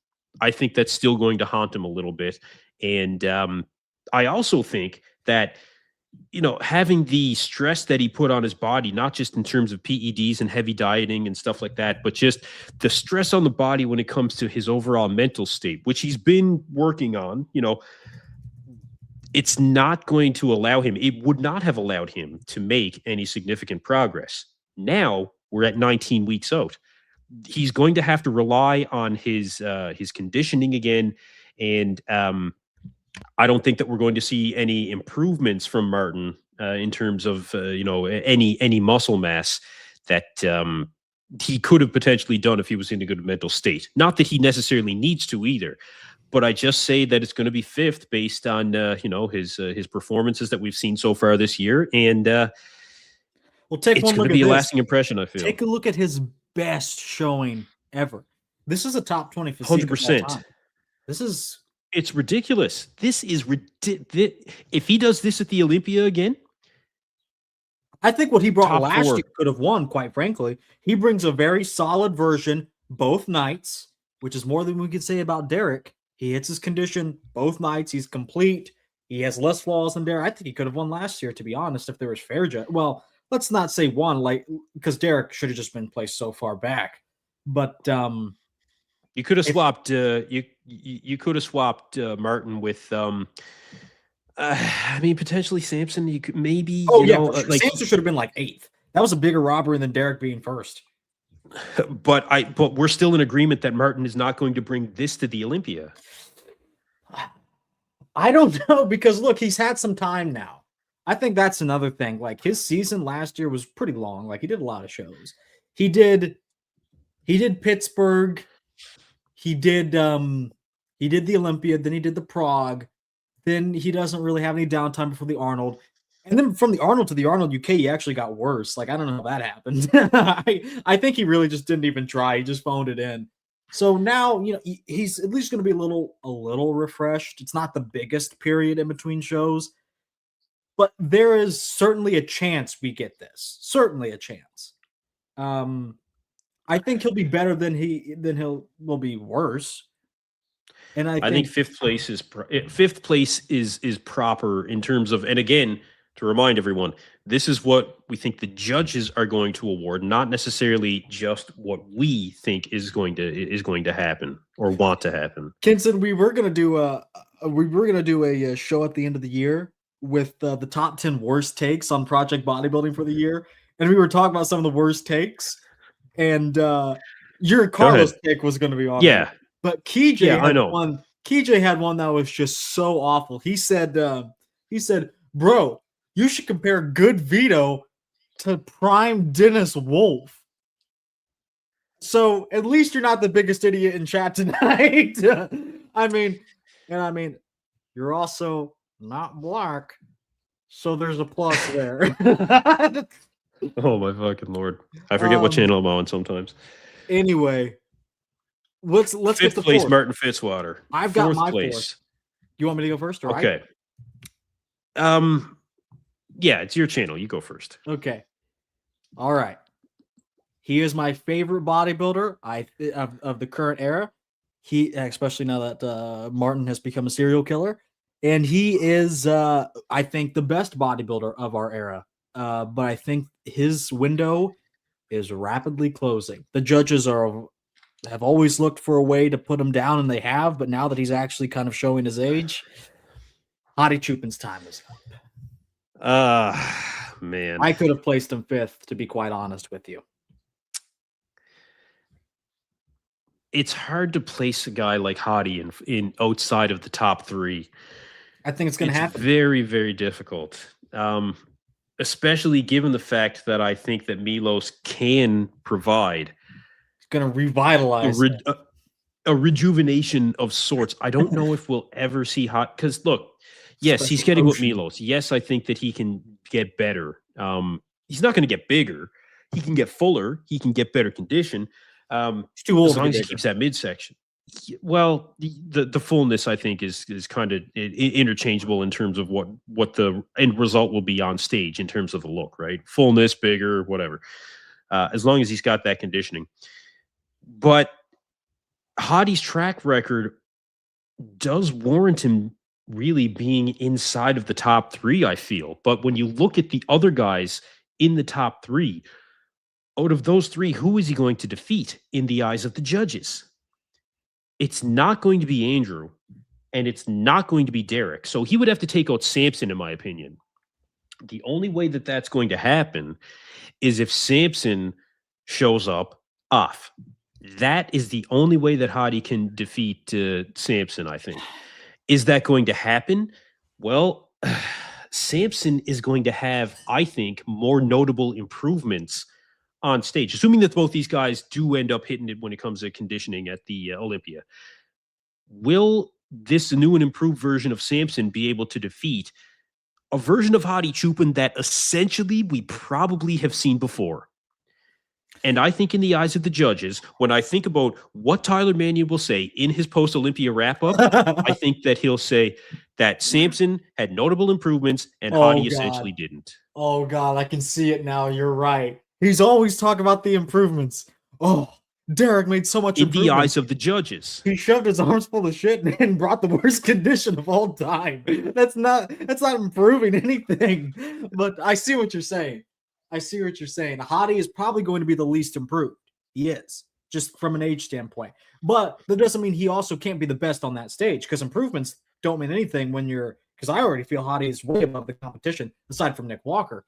haunt him a little bit. And I also think that, having the stress that he put on his body, not just in terms of PEDs and heavy dieting and stuff like that, but just the stress on the body when it comes to his overall mental state, which he's been working on, it's not going to allow him, it would not have allowed him to make any significant progress. Now we're at 19 weeks out. He's going to have to rely on his conditioning again. And I don't think that we're going to see any improvements from Martin in terms of, any muscle mass that he could have potentially done if he was in a good mental state. Not that he necessarily needs to either, but I just say that it's going to be fifth based on, his performances that we've seen so far this year. And well, take it's one going look to be at a this. lasting impression, I feel. Take a look at his best showing ever. This is a top 20 physique. 100%. It's ridiculous. This is ridiculous. If he does this at the Olympia again, I think what he brought last four. year could have won, quite frankly. He brings a very solid version both nights, which is more than we could say about Derek. He hits his condition both nights. He's complete. He has less flaws than Derek. I think he could have won last year, to be honest, if there was fair judge. Well, let's not say won, because Derek should have just been placed so far back. But you could have swapped. You could have swapped Martin with. Potentially Samson. You could maybe. Samson should have been like eighth. That was a bigger robbery than Derek being first. But we're still in agreement that Martin is not going to bring this to the Olympia. I don't know, because look, he's had some time now. I think that's another thing. Like, his season last year was pretty long. Like, he did a lot of shows. He did Pittsburgh. He did the Olympia, then he did the Prague. Then he doesn't really have any downtime before the Arnold. And then from the Arnold to the Arnold UK, he actually got worse. Like, I don't know how that happened. I think he really just didn't even try. He just phoned it in. So now, he's at least going to be a little refreshed. It's not the biggest period in between shows, but there is certainly a chance we get this. Certainly a chance. I think he'll be better than will be worse. And I think fifth place is proper in terms of, and again, to remind everyone, this is what we think the judges are going to award, not necessarily just what we think is going to happen or want to happen. Kinson, we were gonna do a show at the end of the year with the top 10 worst takes on Project Bodybuilding for the year, and we were talking about some of the worst takes, and your Carlos take was going to be on. Yeah, there. But KJ had one that was just so awful. He said, "Bro, you should compare Good Vito to Prime Dennis Wolf." So at least you're not the biggest idiot in chat tonight. I mean, you're also not black, so there's a plus there. Oh my fucking Lord! I forget what channel I'm on sometimes. Anyway, let's get the place. fourth. Martin Fitzwater. I've got my place. Fourth. You want me to go first, or okay? Yeah, it's your channel. You go first. Okay. All right. He is my favorite bodybuilder of the current era. He, especially now that Martin has become a serial killer, and he is, I think, the best bodybuilder of our era. But I think his window is rapidly closing. The judges have always looked for a way to put him down, and they have. But now that he's actually kind of showing his age, Hottie Chupin's time is up. Man, I could have placed him fifth, to be quite honest with you. It's hard to place a guy like Hottie in outside of the top three. I think it's going to happen. Very, very difficult. Especially given the fact that I think that Milos can provide. It's going to revitalize a rejuvenation of sorts. I don't know if we'll ever see because look, yes, he's getting with Milos. Yes, I think that he can get better. He's not going to get bigger. He can get fuller. He can get better condition. He's too old as long as he keeps that midsection. Well, the fullness I think is kind of interchangeable in terms of what the end result will be on stage in terms of the look, right? Fullness, bigger, whatever. As long as he's got that conditioning. But Hottie's track record does warrant him really being inside of the top three, I feel. But when you look at the other guys in the top three, out of those three, who is he going to defeat in the eyes of the judges? It's not going to be Andrew, and it's not going to be Derek. So he would have to take out Samson, in my opinion. The only way that that's going to happen is if Samson shows up off. That is the only way that Hottie can defeat Samson, I think. Is that going to happen? Well, Samson is going to have, I think, more notable improvements on stage, assuming that both these guys do end up hitting it when it comes to conditioning at the Olympia. Will this new and improved version of Samson be able to defeat a version of Hottie Chupin that essentially we probably have seen before? And I think in the eyes of the judges, when I think about what Tyler Mannion will say in his post-Olympia wrap-up, I think that he'll say that Samson had notable improvements and Hottie essentially didn't. Oh, God, I can see it now. You're right. He's always talking about the improvements. Oh, Derek made so much in the eyes of the judges. He shoved his arms full of shit and brought the worst condition of all time. That's not improving anything. But I see what you're saying. Hottie is probably going to be the least improved. He is, just from an age standpoint. But that doesn't mean he also can't be the best on that stage, because improvements don't mean anything when you're, because I already feel Hottie is way above the competition, aside from Nick Walker.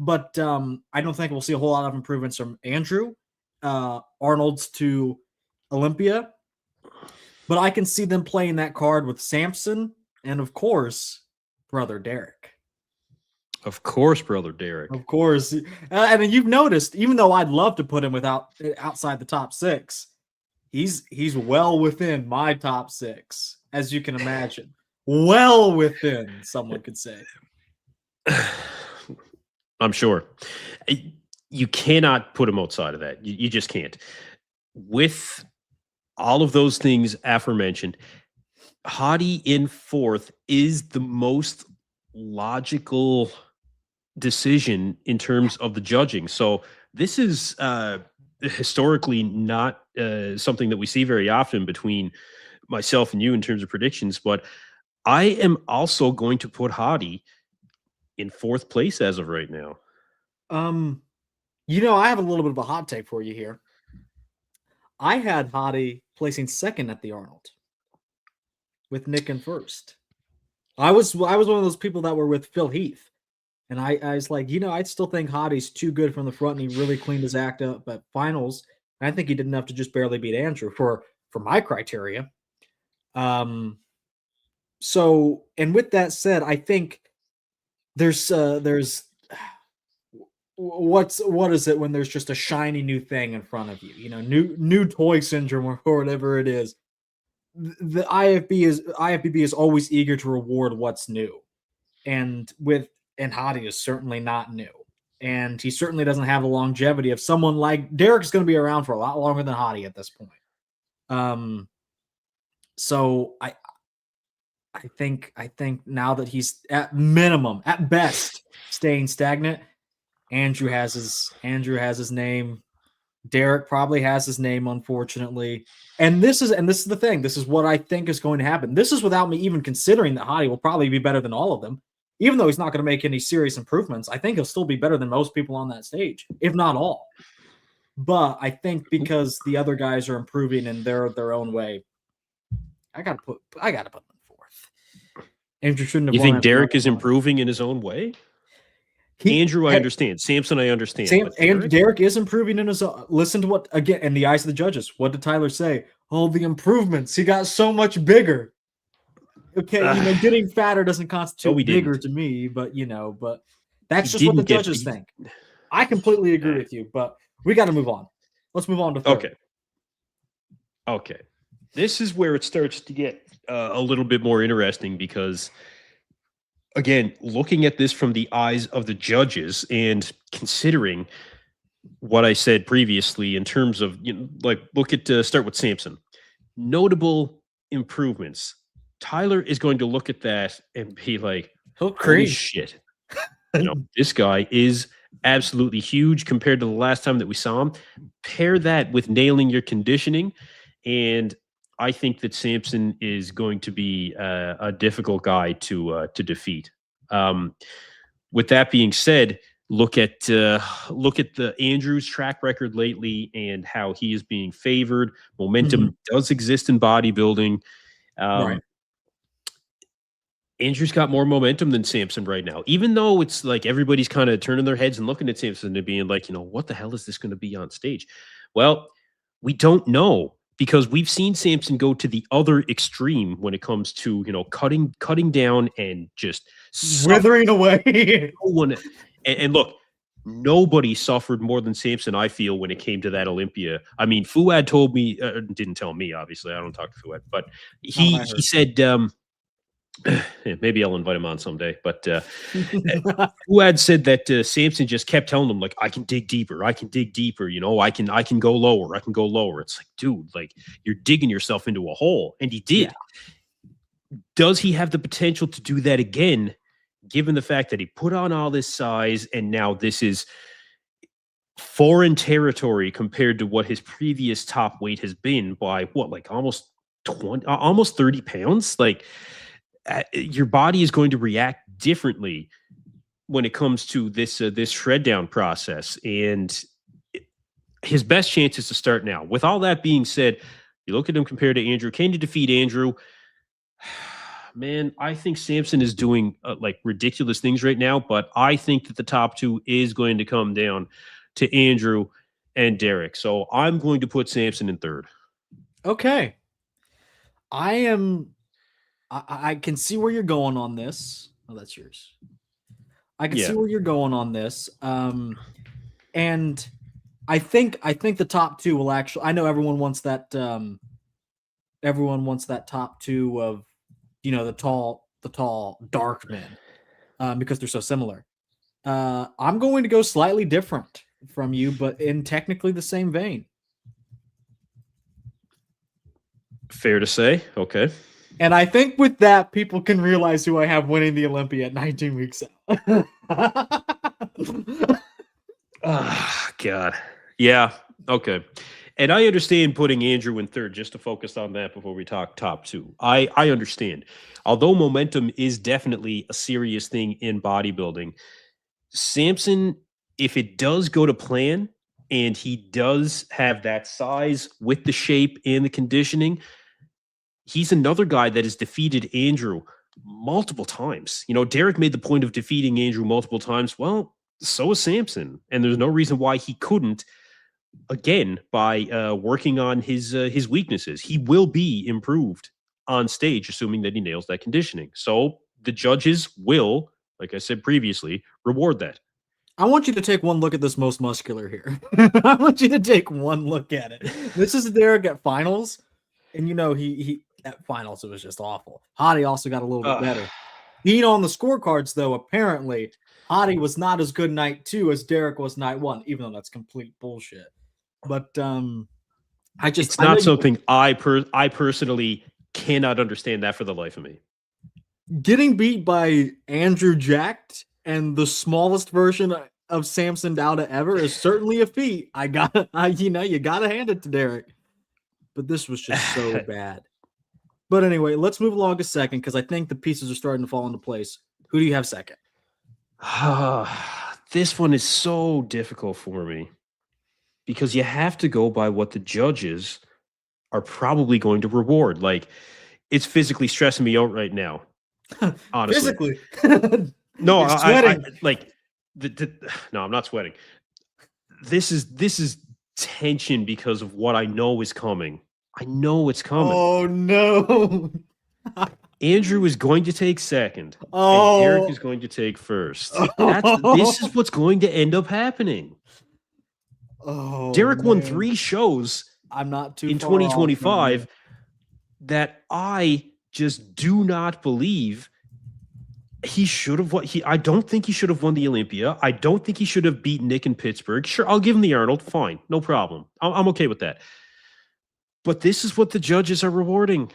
But I don't think we'll see a whole lot of improvements from Andrew, Arnold's to Olympia. But I can see them playing that card with Samson and, of course, brother Derek. Of course, brother Derek. Of course. And you've noticed, even though I'd love to put him outside the top six, he's well within my top six, as you can imagine. Well within, someone could say. I'm sure. You cannot put him outside of that. You just can't. With all of those things aforementioned, Hottie in fourth is the most logical decision in terms of the judging. So this is historically not something that we see very often between myself and you in terms of predictions, but I am also going to put Hottie in 4th place as of right now. I have a little bit of a hot take for you here. I had Hottie placing 2nd at the Arnold with Nick in 1st. I was one of those people that were with Phil Heath. And I was like, I still think Hottie's too good from the front, and he really cleaned his act up at finals. And I think he did enough to just barely beat Andrew for my criteria. So, and with that said, I think there's what is it when there's just a shiny new thing in front of you? New toy syndrome or whatever it is. The IFBB is always eager to reward what's new, and Hottie is certainly not new, and he certainly doesn't have the longevity of someone like Derek's going to be around for a lot longer than Hottie at this point. So I think now that he's at minimum, at best, staying stagnant, Andrew has his name. Derek probably has his name, unfortunately. And this is the thing. This is what I think is going to happen. This is without me even considering that Hottie will probably be better than all of them. Even though he's not going to make any serious improvements, I think he'll still be better than most people on that stage, if not all. But I think because the other guys are improving in their own way, I gotta put him in 4th. Andrew shouldn't have. You think Derek is improving in his own way? Andrew, I understand. Samson, I understand. Derek is improving in his own. Listen to what, again, in the eyes of the judges, what did Tyler say? Oh, the improvements. He got so much bigger. Okay, getting fatter doesn't constitute bigger to me, but that's just what the judges think. I completely agree with you, but we got to move on. Let's move on to 3rd. Okay. This is where it starts to get a little bit more interesting because, again, looking at this from the eyes of the judges and considering what I said previously in terms of, look at start with Samson. Notable improvements. Tyler is going to look at that and be like, holy shit. This guy is absolutely huge compared to the last time that we saw him. Pair that with nailing your conditioning, and I think that Samson is going to be a difficult guy to defeat. With that being said, look at the Andrews track record lately and how he is being favored. Momentum does exist in bodybuilding. Right. Andrew's got more momentum than Samson right now, even though it's like everybody's kind of turning their heads and looking at Samson and being like, what the hell is this going to be on stage? Well, we don't know because we've seen Samson go to the other extreme when it comes to, cutting down and just withering away. And look, nobody suffered more than Samson, I feel, when it came to that Olympia. I mean, Fuad told me, didn't tell me, obviously. I don't talk to Fuad, but he said, maybe I'll invite him on someday. But Fuad said that Samson just kept telling him, like, I can dig deeper. I can dig deeper. I can go lower. I can go lower. It's like, dude, like, you're digging yourself into a hole. And he did. Yeah. Does he have the potential to do that again, given the fact that he put on all this size and now this is foreign territory compared to what his previous top weight has been by almost 30 pounds? Like, your body is going to react differently when it comes to this shred down process, and his best chance is to start now. With all that being said, you look at him compared to Andrew. Can you defeat Andrew? Man, I think Samson is doing ridiculous things right now, but I think that the top two is going to come down to Andrew and Derek. So I'm going to put Samson in 3rd. Okay. I can see where you're going on this. Oh, that's yours. I can see where you're going on this. And I think the top two will actually, I know everyone wants that top two of, the tall dark men, because they're so similar. I'm going to go slightly different from you, but in technically the same vein. Fair to say. Okay. And I think with that, people can realize who I have winning the Olympia at 19 weeks out. Oh, God. Yeah. Okay. And I understand putting Andrew in third, just to focus on that before we talk top two. I understand. Although momentum is definitely a serious thing in bodybuilding, Samson, if it does go to plan and he does have that size with the shape and the conditioning, he's another guy that has defeated Andrew multiple times. You know, Derek made the point of defeating Andrew multiple times. Well, so is Samson. And there's no reason why he couldn't, again, by working on his weaknesses. He will be improved on stage, assuming that he nails that conditioning. So the judges will, like I said previously, reward that. I want you to take one look at this most muscular here. I want you to take one look at it. This is Derek at finals. And, you know, he at finals, it was just awful. Hottie also got a little bit better. You know, on the scorecards, though, apparently, Hottie was not as good night 2 as Derek was night 1, even though that's complete bullshit. But it's not something I personally cannot understand that for the life of me. Getting beat by Andrew Jacked and the smallest version of Samson Dowda ever is certainly a feat. You gotta hand it to Derek. But this was just so bad. But anyway, let's move along a second because I think the pieces are starting to fall into place. Who do you have second? This one is so difficult for me because you have to go by what the judges are probably going to reward. Like, it's physically stressing me out right now. Honestly. Physically? No, I'm not sweating. This is tension because of what I know is coming. I know it's coming. Oh no. Andrew is going to take second. Oh, and Derek is going to take first. This is what's going to end up happening. Oh, Derek won 3 shows. I'm not too in far 2025 that I just do not believe he should have won. I don't think he should have won the Olympia. I don't think he should have beat Nick in Pittsburgh. Sure, I'll give him the Arnold. Fine, no problem. I'm okay with that. But this is what the judges are rewarding.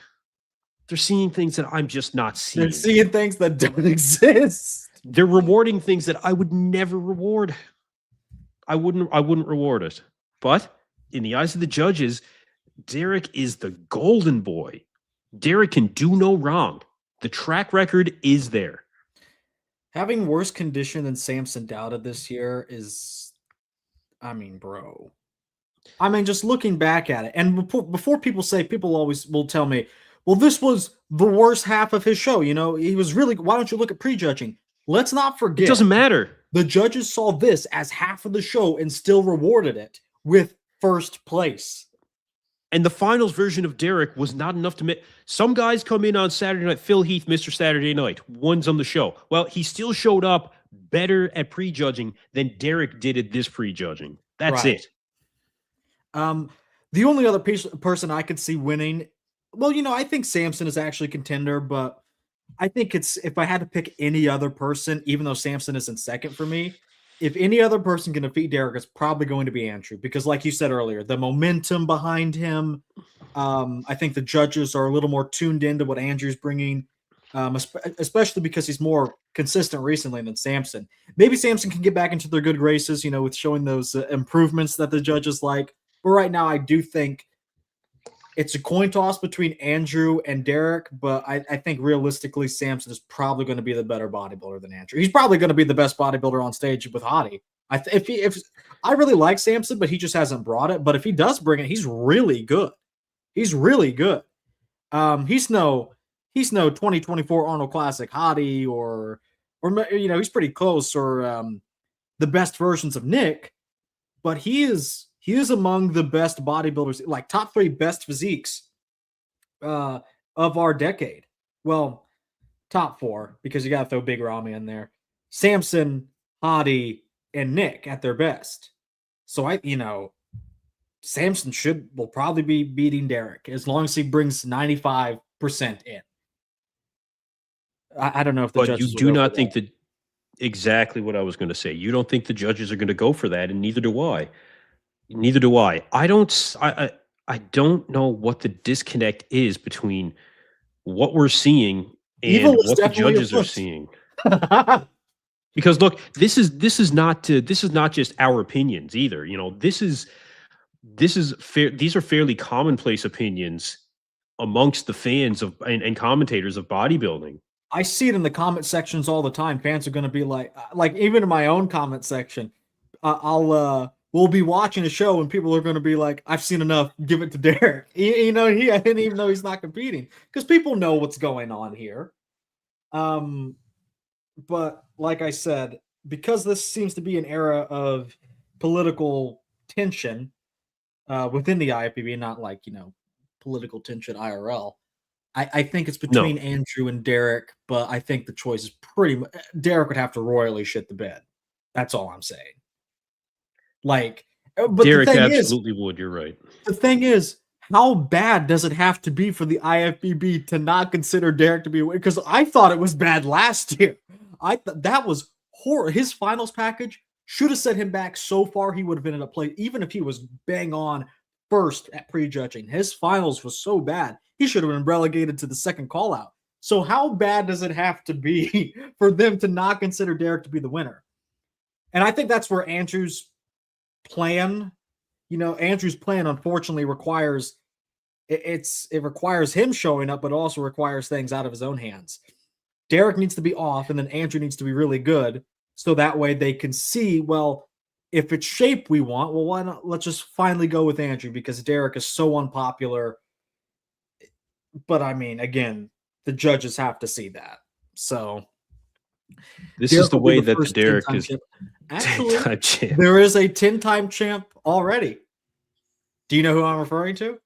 They're seeing things that I'm just not seeing. They're seeing things that don't exist. They're rewarding things that I would never reward. I wouldn't reward it. But in the eyes of the judges, Derek is the golden boy. Derek can do no wrong. The track record is there. Having worse condition than Samson Dowda this year is, bro. Just looking back at it, and before people always will tell me, well, this was the worst half of his show. You know, he was really, why don't you look at prejudging? Let's not forget. It doesn't matter. The judges saw this as half of the show and still rewarded it with first place. And the finals version of Derek was not enough to make. Some guys come in on Saturday night. Phil Heath, Mr. Saturday Night, one's on the show. Well, he still showed up better at prejudging than Derek did at this prejudging. That's right. it. The only other person I could see winning, well, I think Samson is actually a contender, but I think if I had to pick any other person, even though Samson is in second for me, if any other person can defeat Derek, it's probably going to be Andrew, because like you said earlier, the momentum behind him, I think the judges are a little more tuned into what Andrew's bringing, especially because he's more consistent recently than Samson. Maybe Samson can get back into their good graces, with showing those improvements that the judges like. But right now, I do think it's a coin toss between Andrew and Derek, but I think realistically, Samson is probably going to be the better bodybuilder than Andrew. He's probably going to be the best bodybuilder on stage with Hottie. If I really like Samson, but he just hasn't brought it. But if he does bring it, he's really good. He's really good. He's no 2024 Arnold Classic Hottie or he's pretty close, or the best versions of Nick, but he is among the best bodybuilders, like top 3 best physiques of our decade. Well, top 4, because you got to throw Big Ramy in there. Samson, Hottie, and Nick at their best. So Samson will probably be beating Derek as long as he brings 95% in. I don't know if the judges. But you do not think that exactly what I was going to say. You don't think the judges are going to go for that, and neither do I. Neither do I. I don't know what the disconnect is between what we're seeing and what the judges are seeing. Because look, this is not just our opinions either. This is this is fair. These are fairly commonplace opinions amongst the fans of and commentators of bodybuilding. I see it in the comment sections all the time. Fans are going to be like even in my own comment section, we'll be watching a show and people are going to be like, "I've seen enough. Give it to Derek." I didn't even know he's not competing because people know what's going on here. But like I said, because this seems to be an era of political tension within the IFBB, not like political tension IRL. I think it's between Andrew and Derek, but I think the choice is pretty much Derek would have to royally shit the bed. That's all I'm saying. But Derek absolutely would. You're right. The thing is, how bad does it have to be for the IFBB to not consider Derek to be a winner? Because I thought it was bad last year. I thought that was horrible. His finals package should have set him back so far he would have been in a place, even if he was bang on first at prejudging. His finals was so bad. He should have been relegated to the second call out. So how bad does it have to be for them to not consider Derek to be the winner? And I think that's where Andrew's plan, unfortunately requires it requires him showing up, but also requires things out of his own hands. Derek needs to be off, and then Andrew needs to be really good, so that way they can see, well, if it's shape we want, well, why not? Let's just finally go with Andrew because Derek is so unpopular. But I mean, again, the judges have to see that. So this is the way that the Derek is. Actually, there is a 10-time champ already. Do you know who I'm referring to?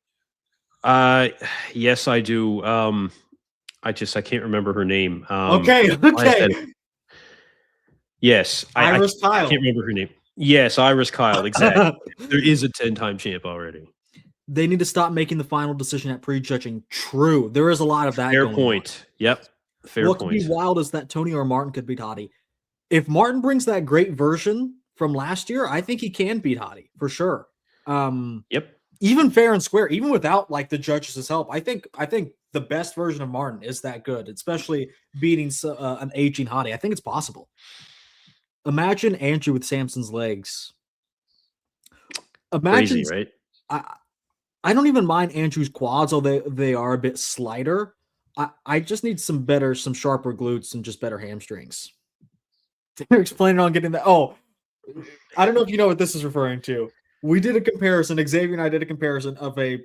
Yes, I do. I can't remember her name. Okay. Yes, Iris Kyle. I can't remember her name. Yes, Iris Kyle. Exactly. There is a 10-time champ already. They need to stop making the final decision at prejudging. True, there is a lot of that. Fair point. On. Yep. Fair what point. What could be wild is that Tony or Martin could beat Hottie. If Martin brings that great version from last year, I think he can beat Hottie for sure. Yep. Even fair and square, even without like the judges' help, I think the best version of Martin is that good, especially beating an aging Hottie. I think it's possible. Imagine Andrew with Samson's legs. Imagine, crazy, right? I don't even mind Andrew's quads, although they are a bit slighter. I just need some sharper glutes and just better hamstrings. They're explaining on getting that. Oh, I don't know if you know what this is referring to. We did a comparison. Xavier and I did a comparison of a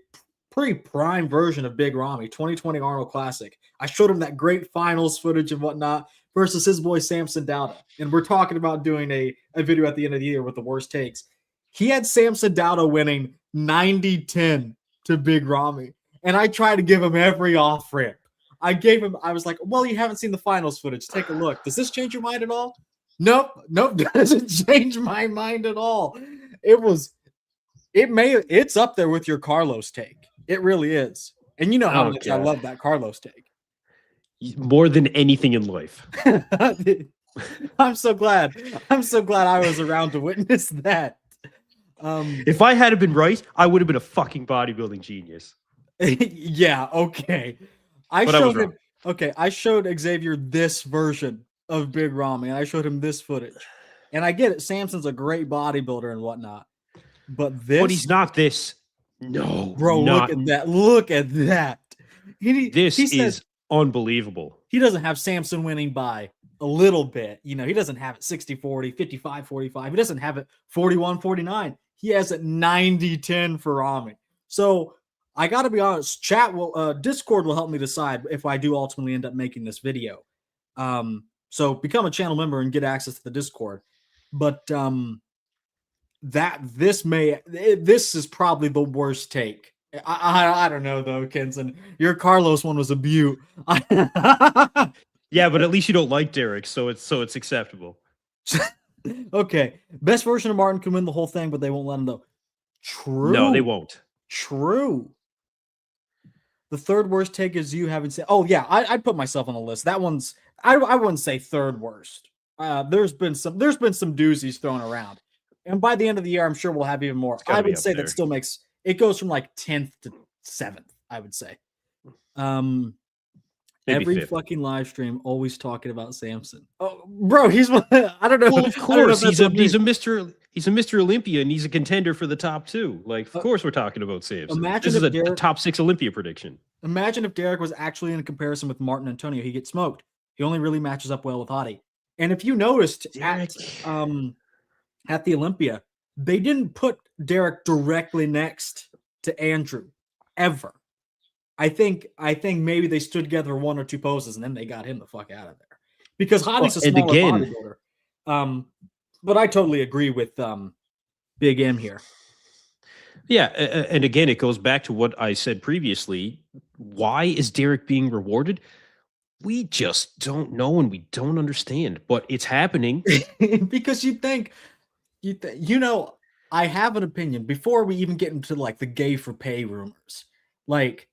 pretty prime version of Big Ramy, 2020 Arnold Classic. I showed him that great finals footage and whatnot versus his boy Samson Dowda. And we're talking about doing a video at the end of the year with the worst takes. He had Samson Dowda winning 90-10 to Big Ramy. And I tried to give him every off ramp. I was like, well, you haven't seen the finals footage. Take a look. Does this change your mind at all? Nope, doesn't change my mind at all. It's up there with your Carlos take. It really is. And you know how much I love that Carlos take. More than anything in life. I'm so glad I was around to witness that. If I had been right, I would have been a fucking bodybuilding genius. Yeah, okay. I showed Xavier this version of Big Ramy, and I showed him this footage. And I get it, Samson's a great bodybuilder and whatnot. But he's not this. No. Bro, look at that. Look at that. This is unbelievable. He doesn't have Samson winning by a little bit. He doesn't have it 60-40, 55-45. He doesn't have it 41-49. He has it 90-10 for Ramy. So I got to be honest, Discord will help me decide if I do ultimately end up making this video. So become a channel member and get access to the Discord. But this is probably the worst take. I don't know though, Kenson. Your Carlos one was a beaut. Yeah, but at least you don't like Derek, so it's acceptable. Okay. Best version of Martin can win the whole thing, but they won't let him though. True. No, they won't. True. The third worst take is you having said, oh yeah, I'd put myself on the list. That one's I wouldn't say third worst. There's been some doozies thrown around. And by the end of the year, I'm sure we'll have even more. I would say that still makes it goes from like 10th to 7th, I would say. Maybe every fifth. fucking live stream always talking about Samson. Oh, bro, he's one. I don't know. Well, of I don't know if course, that's he's a on me. Mr. Olympia, and he's a contender for the top 2. Like, of course, we're talking about Samson. Imagine This is if a Derek- top 6 Olympia prediction. Imagine if Derek was actually in a comparison with Martin Antonio. He gets smoked. He only really matches up well with Hottie. And if you noticed at the Olympia, they didn't put Derek directly next to Andrew ever. I think maybe they stood together 1 or 2 poses and then they got him the fuck out of there because Hottie's a smaller bodybuilder. But I totally agree with Big M here. Yeah, and again, it goes back to what I said previously. Why is Derek being rewarded? We just don't know and we don't understand, but it's happening. Because I have an opinion before we even get into like the gay for pay rumors. Like,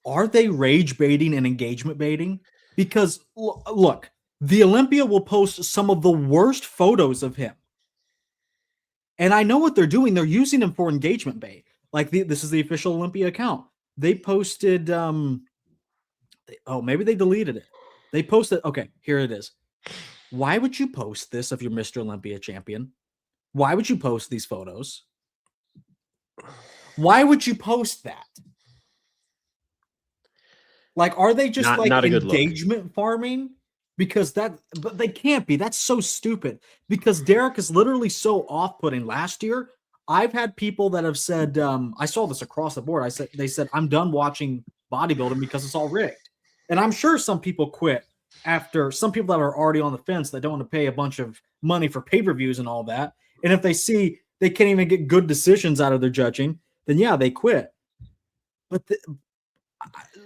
are they rage baiting and engagement baiting? Because look, the Olympia will post some of the worst photos of him. And I know what they're doing. They're using him for engagement bait. Like this is the official Olympia account. They posted maybe they deleted it. They posted, okay, here it is. Why would you post this if you're Mr. Olympia champion? Why would you post these photos? Why would you post that? Like, are they just not engagement farming? But they can't be. That's so stupid. Because Derek is literally so off-putting. Last year, I've had people that have said, I saw this across the board. They said, I'm done watching bodybuilding because it's all rigged. And I'm sure some people quit after some people that are already on the fence that don't want to pay a bunch of money for pay-per-views and all that. And if they see they can't even get good decisions out of their judging, then yeah, they quit. But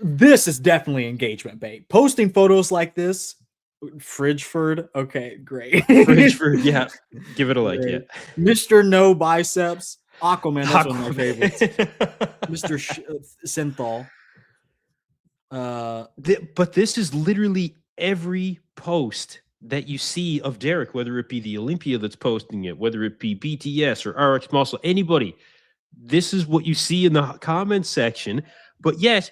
this is definitely engagement bait. Posting photos like this, Fridgeford, okay, great. Fridgeford, yeah, give it a like, yeah. Mr. No Biceps, Aquaman, that's one of my favorites. Mr. Synthol. But this is literally every post that you see of Derek, whether it be the Olympia that's posting it, whether it be BTS or RX Muscle, anybody. This is what you see in the comments section. But yet,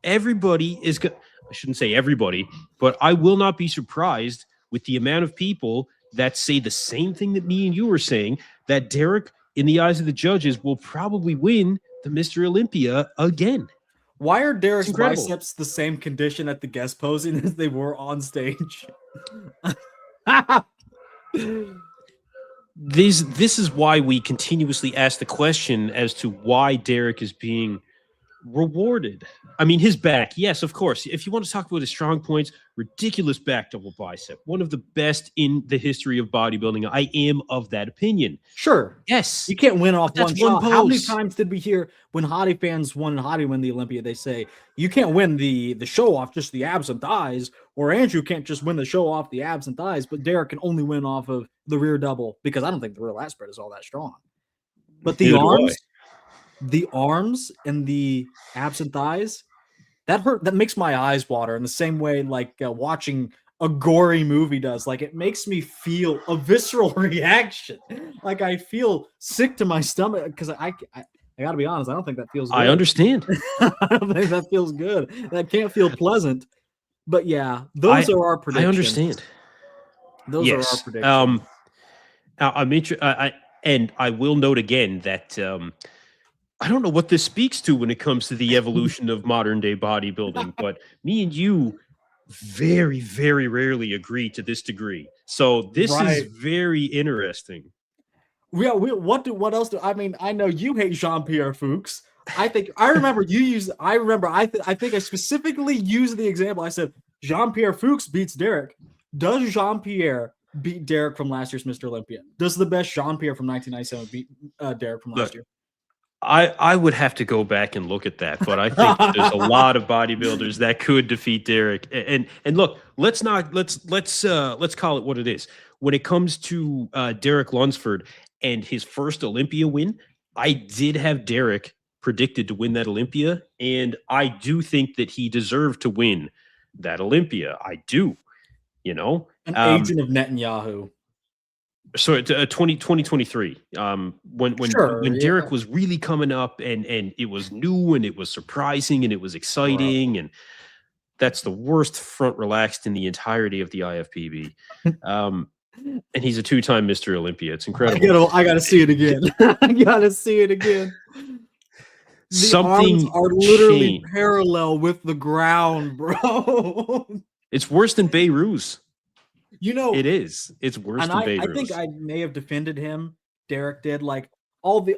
everybody is I shouldn't say everybody, but I will not be surprised with the amount of people that say the same thing that me and you were saying, that Derek, in the eyes of the judges, will probably win the Mr. Olympia again. Why are Derek's biceps the same condition at the guest posing as they were on stage? This is why we continuously ask the question as to why Derek is being rewarded. I mean, his back, yes, of course. If you want to talk about his strong points, ridiculous back double bicep, one of the best in the history of bodybuilding. I am of that opinion. Sure. Yes. You can't win off one shot. Pose. How many times did we hear when Hottie fans won the Olympia, they say, you can't win the show off just the abs and thighs, or Andrew can't just win the show off the abs and thighs, but Derek can only win off of the rear double, because I don't think the rear lat spread is all that strong. But the arms and the abs and thighs, that makes my eyes water in the same way like watching a gory movie does. Like, it makes me feel a visceral reaction. Like, I feel sick to my stomach because I gotta be honest, I don't think that feels good. I understand. I don't think that feels good. That can't feel pleasant. But yeah, those are our predictions. I understand. Those are our predictions. I'm interested, and I will note again that I don't know what this speaks to when it comes to the evolution of modern day bodybuilding, but me and you very, very rarely agree to this degree. So this is very interesting. Yeah, what else do I mean? I know you hate Jean-Pierre Fuchs. I think I specifically used the example. I said Jean-Pierre Fuchs beats Derek. Does Jean-Pierre beat Derek from last year's Mr. Olympia? Does the best Jean-Pierre from 1997 beat Derek from last year? I would have to go back and look at that, but I think there's a lot of bodybuilders that could defeat Derek. And look, let's call it what it is. When it comes to Derek Lunsford and his first Olympia win, I did have Derek predicted to win that Olympia, and I do think that he deserved to win that Olympia. I do, you know. An agent of Netanyahu. So it's 2023, when Derek was really coming up and it was new and it was surprising and it was exciting. And That's the worst front relaxed in the entirety of the IFPB. And he's a 2-time Mr. Olympia. It's incredible. I gotta see it again. I gotta see it again. The Something arms are literally changed. parallel with the ground, bro. It's worse than Beirut's. You know, It is. It's worse and than I Beirut's. think I may have defended him. Derek did, like, all the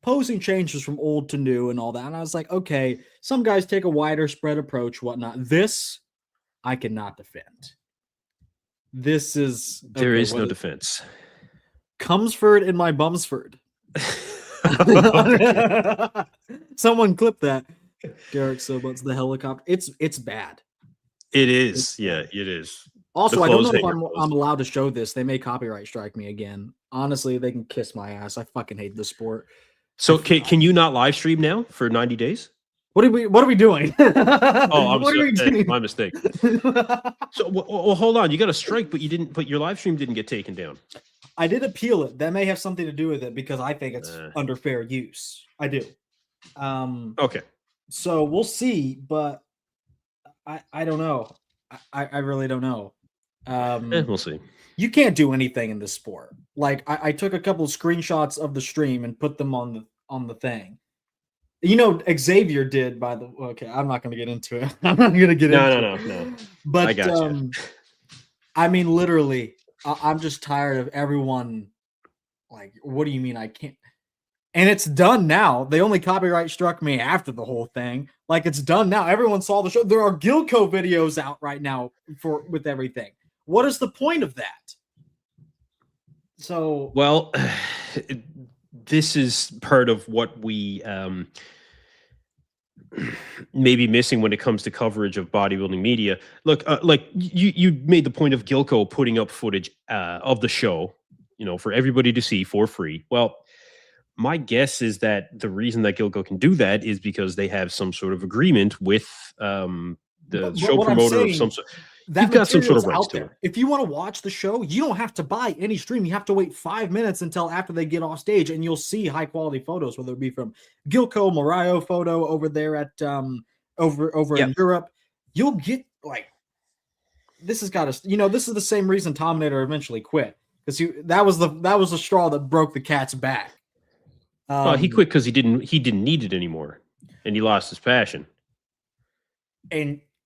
posing changes from old to new and all that. And I was like, okay, some guys take a wider spread approach, whatnot. This I cannot defend. This is There is no defense. Cumsford in my Bumsford. Someone clip that. Derek Sobut's the helicopter. It's bad. It is. Yeah, it is. Also, The I don't know clothes if hanger I'm allowed to show this. They may copyright strike me again. Honestly, they can kiss my ass. I fucking hate this sport. So can you not live stream now for 90 days? What are we doing? Oh, I'm What are we sorry. doing? My mistake. So well, hold on. You got a strike, but your live stream didn't get taken down. I did appeal it. That may have something to do with it because I think it's under fair use. I do. Okay. So we'll see, but I don't know. I really don't know. We'll see. You can't do anything in this sport. Like I took a couple of screenshots of the stream and put them on the thing. You know, Xavier did by the okay. I'm not going to get into it. I'm not going to get into it. No. But I got you. I mean, literally, I'm just tired of everyone. Like, what do you mean I can't? And it's done now. They only copyright struck me after the whole thing. Like, it's done now. Everyone saw the show. There are Gilco videos out right now with everything. What is the point of that? So, Well, this is part of what we may be missing when it comes to coverage of bodybuilding media. Look, like you made the point of Gilco putting up footage of the show, for everybody to see for free. Well, my guess is that the reason that Gilco can do that is because they have some sort of agreement with the show promoter of some sort. You've got some sort of rights to it. If you want to watch the show, you don't have to buy any stream. You have to wait 5 minutes until after they get off stage, and you'll see high quality photos, whether it be from Gilco, Morayo photo over there at over in Europe. You'll get like this has got to this is the same reason Tominator eventually quit because that was the straw that broke the cat's back. He quit because he didn't need it anymore, and he lost his passion.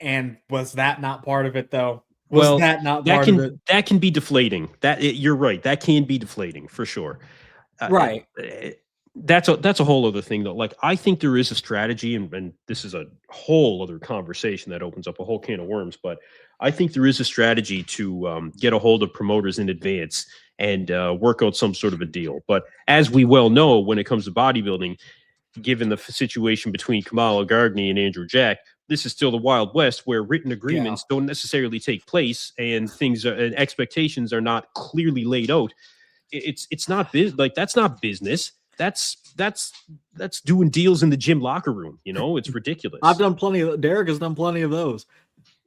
And was that not part of it though? That can be deflating. You're right. That can be deflating for sure. Right. That's a whole other thing though. Like I think there is a strategy, and this is a whole other conversation that opens up a whole can of worms. But I think there is a strategy to get a hold of promoters in advance and work out some sort of a deal. But as we well know, when it comes to bodybuilding, given the situation between Kamala Gardney and Andrew Jack, this is still the Wild West where written agreements don't necessarily take place and and expectations are not clearly laid out. It's not like that's not business. That's doing deals in the gym locker room. It's ridiculous. Derek has done plenty of those.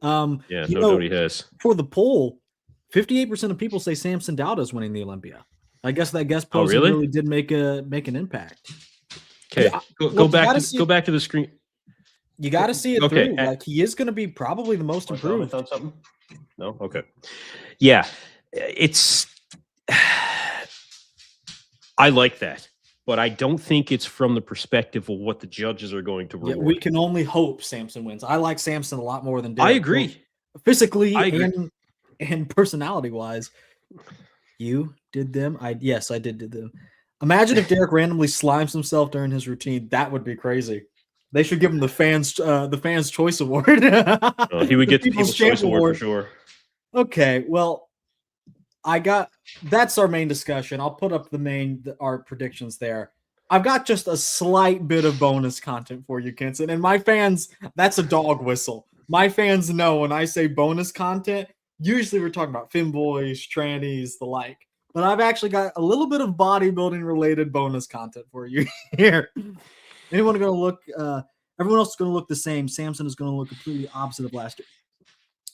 Nobody has. For the poll, 58% of people say Samson Dowda is winning the Olympia. I guess that guest post really did make an impact. Okay, go back to the screen. You got to see it through. Like he is going to be probably the most improved. On something? No, okay. Yeah, it's. I like that, but I don't think it's from the perspective of what the judges are going to reward. Yeah, we can only hope Samson wins. I like Samson a lot more than Derek. I agree. Physically and personality wise. You did them. Yes, I did them. Imagine if Derek randomly slimes himself during his routine. That would be crazy. They should give him the fans choice award. He would get the People's Choice Award for sure. Okay, well, that's our main discussion. I'll put up our predictions there. I've got just a slight bit of bonus content for you, Kenson. And my fans, that's a dog whistle. My fans know when I say bonus content, usually we're talking about femboys, trannies, the like. But I've actually got a little bit of bodybuilding related bonus content for you here. Everyone else is going to look the same. Samson is going to look completely opposite of last year.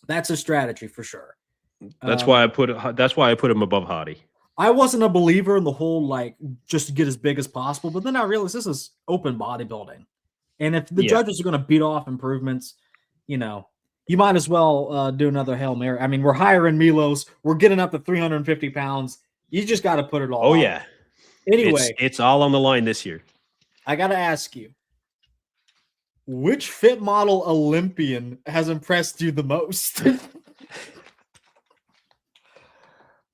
That's a strategy for sure. That's why I put him above Hottie. I wasn't a believer in the whole just to get as big as possible, but then I realized this is open bodybuilding, and if the judges are going to beat off improvements, you might as well do another Hail Mary. I mean, we're hiring Milos. We're getting up to 350 pounds. You just got to put it all Oh out. yeah. Anyway, it's all on the line this year. I got to ask you, which fit model Olympian has impressed you the most?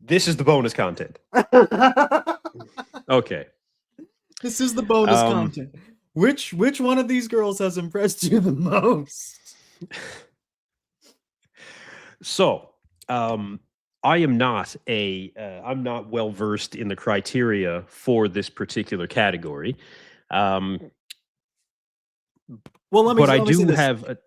This is the bonus content. Okay. This is the bonus content. Which one of these girls has impressed you the most? So, I am not I'm not well versed in the criteria for this particular category. Well, let me do say have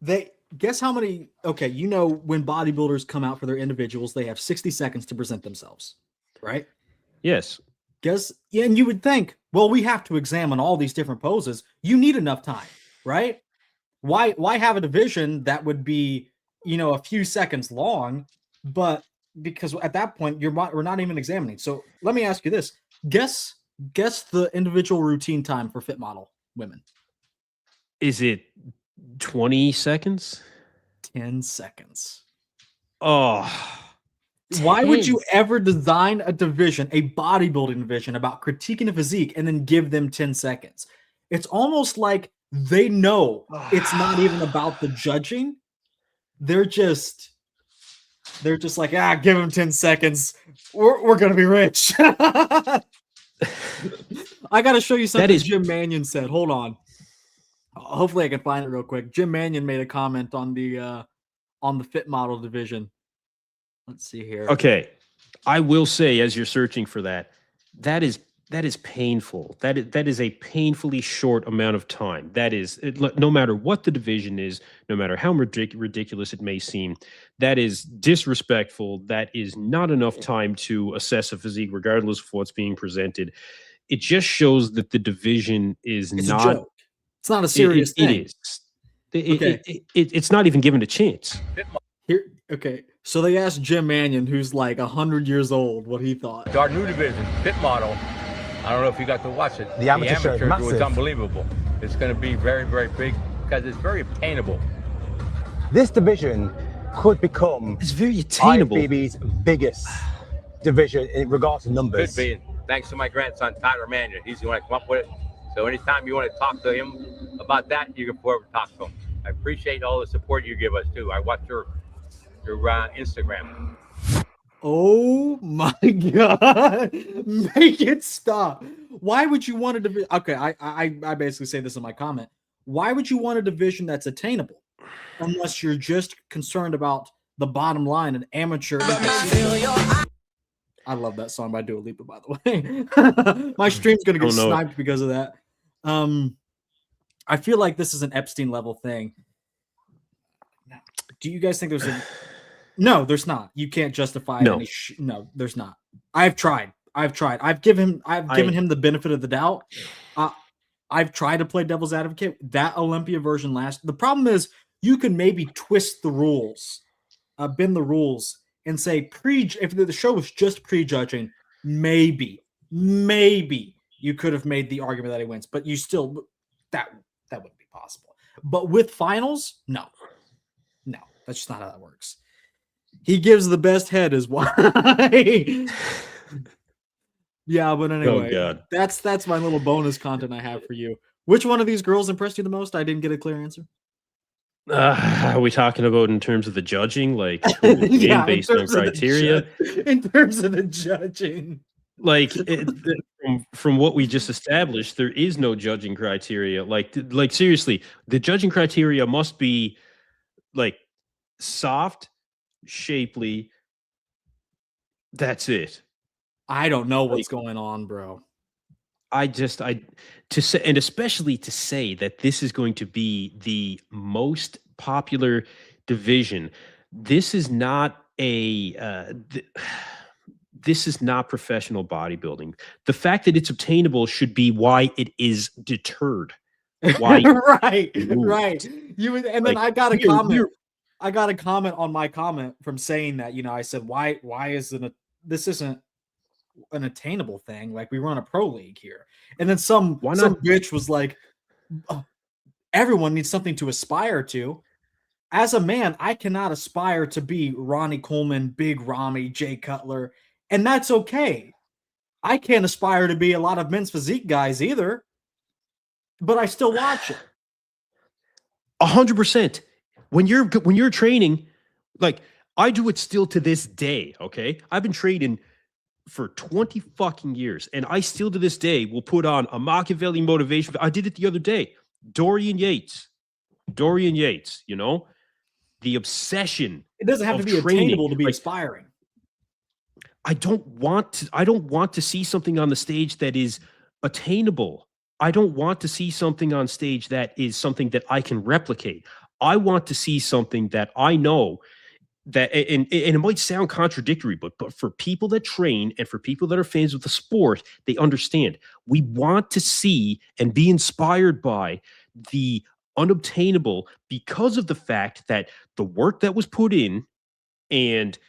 they guess how many. Okay, you know when bodybuilders come out for their individuals, they have 60 seconds to present themselves, right? Yes. Guess, and you would think, well, we have to examine all these different poses. You need enough time, right? Why have a division that would be, a few seconds long? But because at that point we're not even examining. So let me ask you this: guess the individual routine time for fit model women. Is it 20 seconds? 10 seconds. Oh. Why would you ever design a division, a bodybuilding division, about critiquing a physique and then give them 10 seconds? It's almost like they know it's not even about the judging. They're just like, give them 10 seconds. We're going to be rich. I got to show you something Jim Mannion said. Hold on. Hopefully I can find it real quick. Jim Mannion made a comment on the fit model division. Let's see here. Okay. I will say, as you're searching for that is painful. That is a painfully short amount of time. That is, no matter what the division is, no matter how ridiculous it may seem, that is disrespectful. That is not enough time to assess a physique, regardless of what's being presented. It just shows that the division is not a joke. It's not a serious thing. It is. It's not even given a chance. Here, okay. So they asked Jim Mannion, who's like 100 years old, what he thought. Our new division, fit model. I don't know if you got to watch it. The amateur was unbelievable. It's going to be very, very big because it's very attainable. This division could become it's very attainable. IFBB's biggest division in regards to numbers. Could be. Thanks to my grandson, Tyler Mannion. He's the one that come up with it. So anytime you want to talk to him about that, you can forward talk to him. I appreciate all the support you give us too. I watch your Instagram. Oh my God. Make it stop. Why would you want a division? Okay, I basically say this in my comment. Why would you want a division that's attainable unless you're just concerned about the bottom line and amateur? I love that song by Dua Lipa, by the way. My stream's going to get sniped because of that. I feel like this is an Epstein level thing. Do you guys think there's a... No, there's not. You can't justify any. No, there's not. I've tried. I've given him the benefit of the doubt. I've tried to play devil's advocate. That Olympia version the problem is you can maybe twist the rules, bend the rules, and say if the show was just prejudging, maybe you could have made the argument that he wins, but you still that wouldn't be possible. But with finals, no, that's just not how that works. He gives the best head is why. Yeah, but anyway, that's my little bonus content I have for you. Which one of these girls impressed you the most? I didn't get a clear answer. Are we talking about in terms of the judging, like based on criteria? In terms of the judging, like from what we just established, there is no judging criteria. Like seriously, the judging criteria must be like soft, shapely. That's it. I don't know what's going on, bro. Especially to say that this is going to be the most popular division. This is not this is not professional bodybuilding. The fact that it's obtainable should be why it is deterred. Why? right. Then I got a comment. I got a comment on my comment from saying that, I said, why isn't this isn't an attainable thing? Like, we run a pro league here. And then some bitch was like, everyone needs something to aspire to. as a man, I cannot aspire to be Ronnie Coleman, Big Ramy, Jay Cutler, and that's okay. I can't aspire to be a lot of men's physique guys either, but I still watch it. 100%. When you're training, like I do it still to this day. Okay, I've been training for 20 fucking years, and I still to this day will put on a Machiavelli motivation. I did it the other day. Dorian Yates, you know, the obsession. It doesn't have to be attainable to be aspiring. I don't want to see something on the stage that is attainable. I don't want to see something on stage that is something that I can replicate. I want to see something that I know that, and it might sound contradictory, but for people that train and for people that are fans of the sport, they understand. We want to see and be inspired by the unobtainable because of the fact that the work that was put in and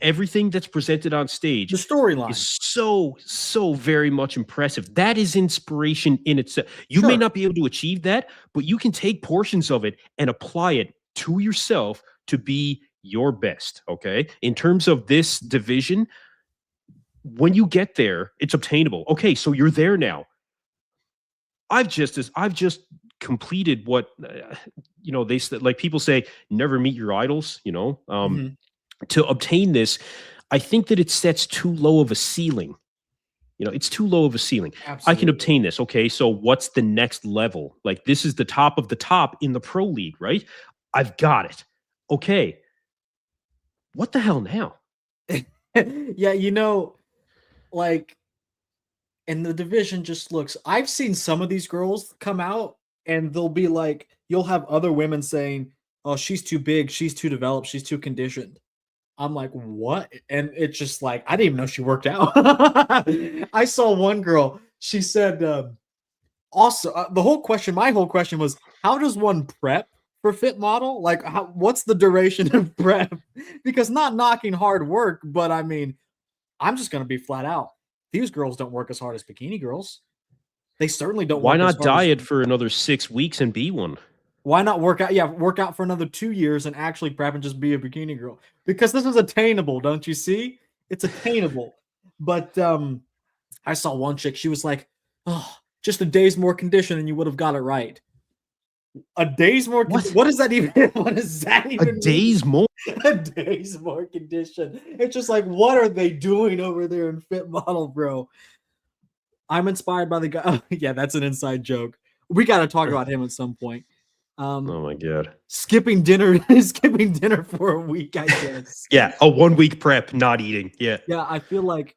everything that's presented on stage, the storyline, is so very much impressive. That is inspiration in itself. You may not be able to achieve that, but you can take portions of it and apply it to yourself to be your best. Okay, in terms of this division, when you get there, it's obtainable. Okay, so you're there now. I've just completed what you know, they like people say, never meet your idols, you know. To obtain this, I think that it sets too low of a ceiling. You know, it's too low of a ceiling. Absolutely. I can obtain this. Okay, so what's the next level? Like, this is the top of the top in the pro league, right? I've got it. Okay. What the hell now? Yeah, you know, like, and the division just looks, I've seen some of these girls come out and they'll be like, you'll have other women saying, oh, she's too big, she's too developed, she's too conditioned. I'm like, what? And it's just like, I didn't even know she worked out. I saw one girl, she said, also, my whole question was, how does one prep for fit model? Like, what's the duration of prep? Because not knocking hard work, but I mean, I'm just going to be flat out. These girls don't work as hard as bikini girls. They certainly don't. Why not diet for another 6 weeks and be one? Why not work out? Yeah, work out for another 2 years and actually prep and just be a bikini girl. Because this is attainable, don't you see? It's attainable. But I saw one chick, she was like, oh, just a day's more condition and you would have got it right. A day's more condition? What does that even what does that even mean? A day's more? A day's more condition. It's just like, what are they doing over there in Fit Model, bro? I'm inspired by the guy. Oh, yeah, that's an inside joke. We got to talk about him at some point. Oh my god! Skipping dinner for a week, I guess. Yeah, a 1 week prep, not eating. Yeah, I feel like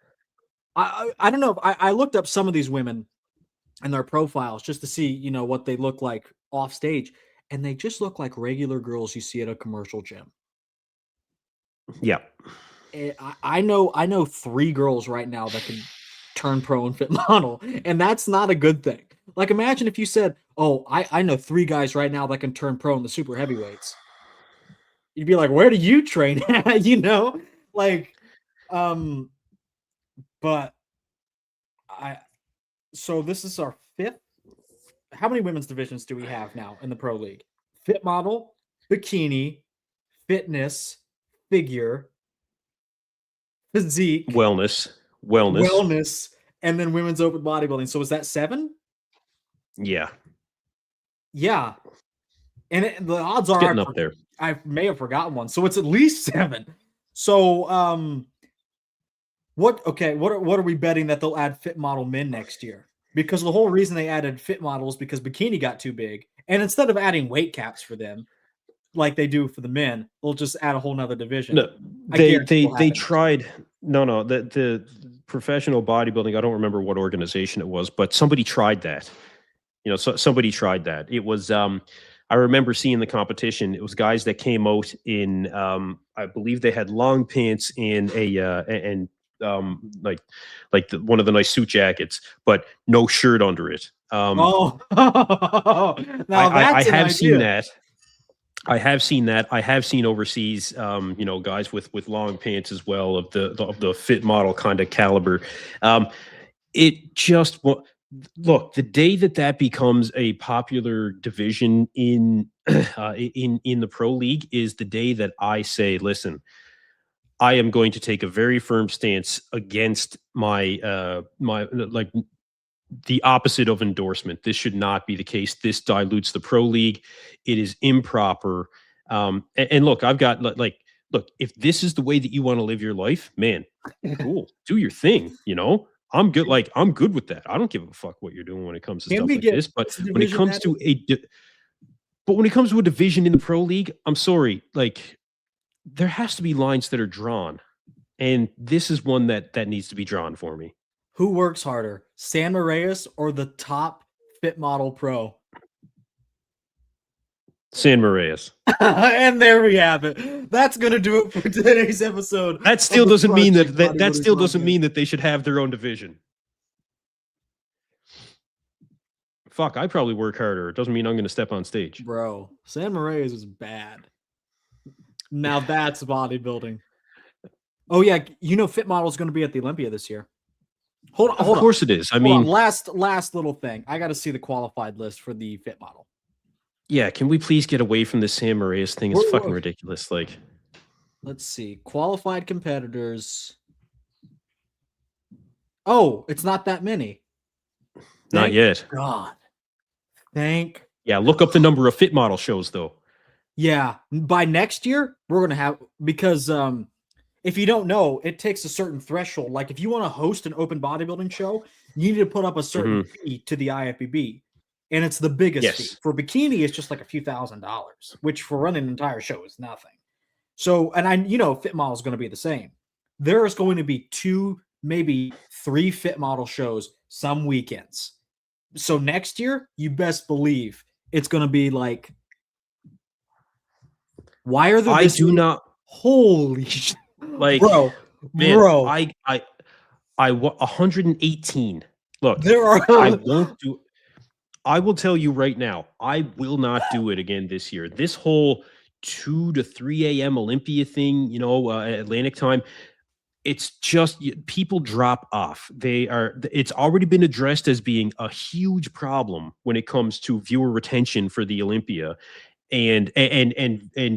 I don't know. I looked up some of these women and their profiles just to see, you know, what they look like off stage, and they just look like regular girls you see at a commercial gym. Yeah, I know 3 girls right now that can turn pro and fit model, and that's not a good thing. Like, imagine if you said, oh, I know 3 guys right now that can turn pro in the super heavyweights. You'd be like, where do you train at? You know, like, but so this is our 5th. How many women's divisions do we have now in the pro league? Fit model, bikini, fitness, figure, physique, wellness, and then women's open bodybuilding. So is that 7? Yeah. And the odds are getting up there. I may have forgotten one. So it's at least 7. So what are we betting that they'll add fit model men next year? Because the whole reason they added fit models because bikini got too big. And instead of adding weight caps for them, like they do for the men, they'll just add a whole nother division. No, they tried. No, the professional bodybuilding, I don't remember what organization it was, but somebody tried that. You know, somebody tried that. It was I remember seeing the competition. It was guys that came out in I believe they had long pants and like one of the nice suit jackets, but no shirt under it. Now I have seen that. I have seen that. I have seen overseas, you know, guys with long pants as well of the fit model kind of caliber. It just look, the day that becomes a popular division in in the pro league is the day that I say, listen, I am going to take a very firm stance against my like the opposite of endorsement. This should not be the case. This dilutes the pro league. It is improper. And look, I've got like, look, if this is the way that you want to live your life, man, cool, do your thing. You know, I'm good. Like, I'm good with that. I don't give a fuck what you're doing when it comes to stuff like this. But when it comes to when it comes to a division in the pro league, I'm sorry, like, there has to be lines that are drawn, and this is one that needs to be drawn for me. Who works harder, San Moraes or the top fit model pro? San Moraes. And there we have it. That's going to do it for today's episode. That still doesn't mean that still doesn't mean that they should have their own division. Fuck, I probably work harder. It doesn't mean I'm going to step on stage. Bro, San Moraes is bad. Now that's bodybuilding. Oh yeah, you know Fit Model is going to be at the Olympia this year. Hold on. Of course it is. I mean, last little thing. I got to see the qualified list for the Fit Model. Yeah, can we please get away from this San Moraes thing? It's fucking ridiculous. Like, let's see. Qualified competitors. Oh, it's not that many. Not yet. God. Yeah, look up the number of Fit Model shows, though. Yeah, by next year, we're going to have, because if you don't know, it takes a certain threshold. Like, if you want to host an open bodybuilding show, you need to put up a certain fee to the IFBB. And it's the biggest fee. For bikini, it's just like a few $1,000s, which for running an entire show is nothing. So, and Fit Model is going to be the same. There is going to be 2, maybe 3 Fit Model shows some weekends. So next year, you best believe it's going to be like, why are there? I do not. Holy shit. Like, bro. I 118. Look, there are. I won't do. I will tell you right now, I will not do it again this year. This whole 2 to 3 a.m. Olympia thing, Atlantic time, it's just people drop off. It's already been addressed as being a huge problem when it comes to viewer retention for the Olympia and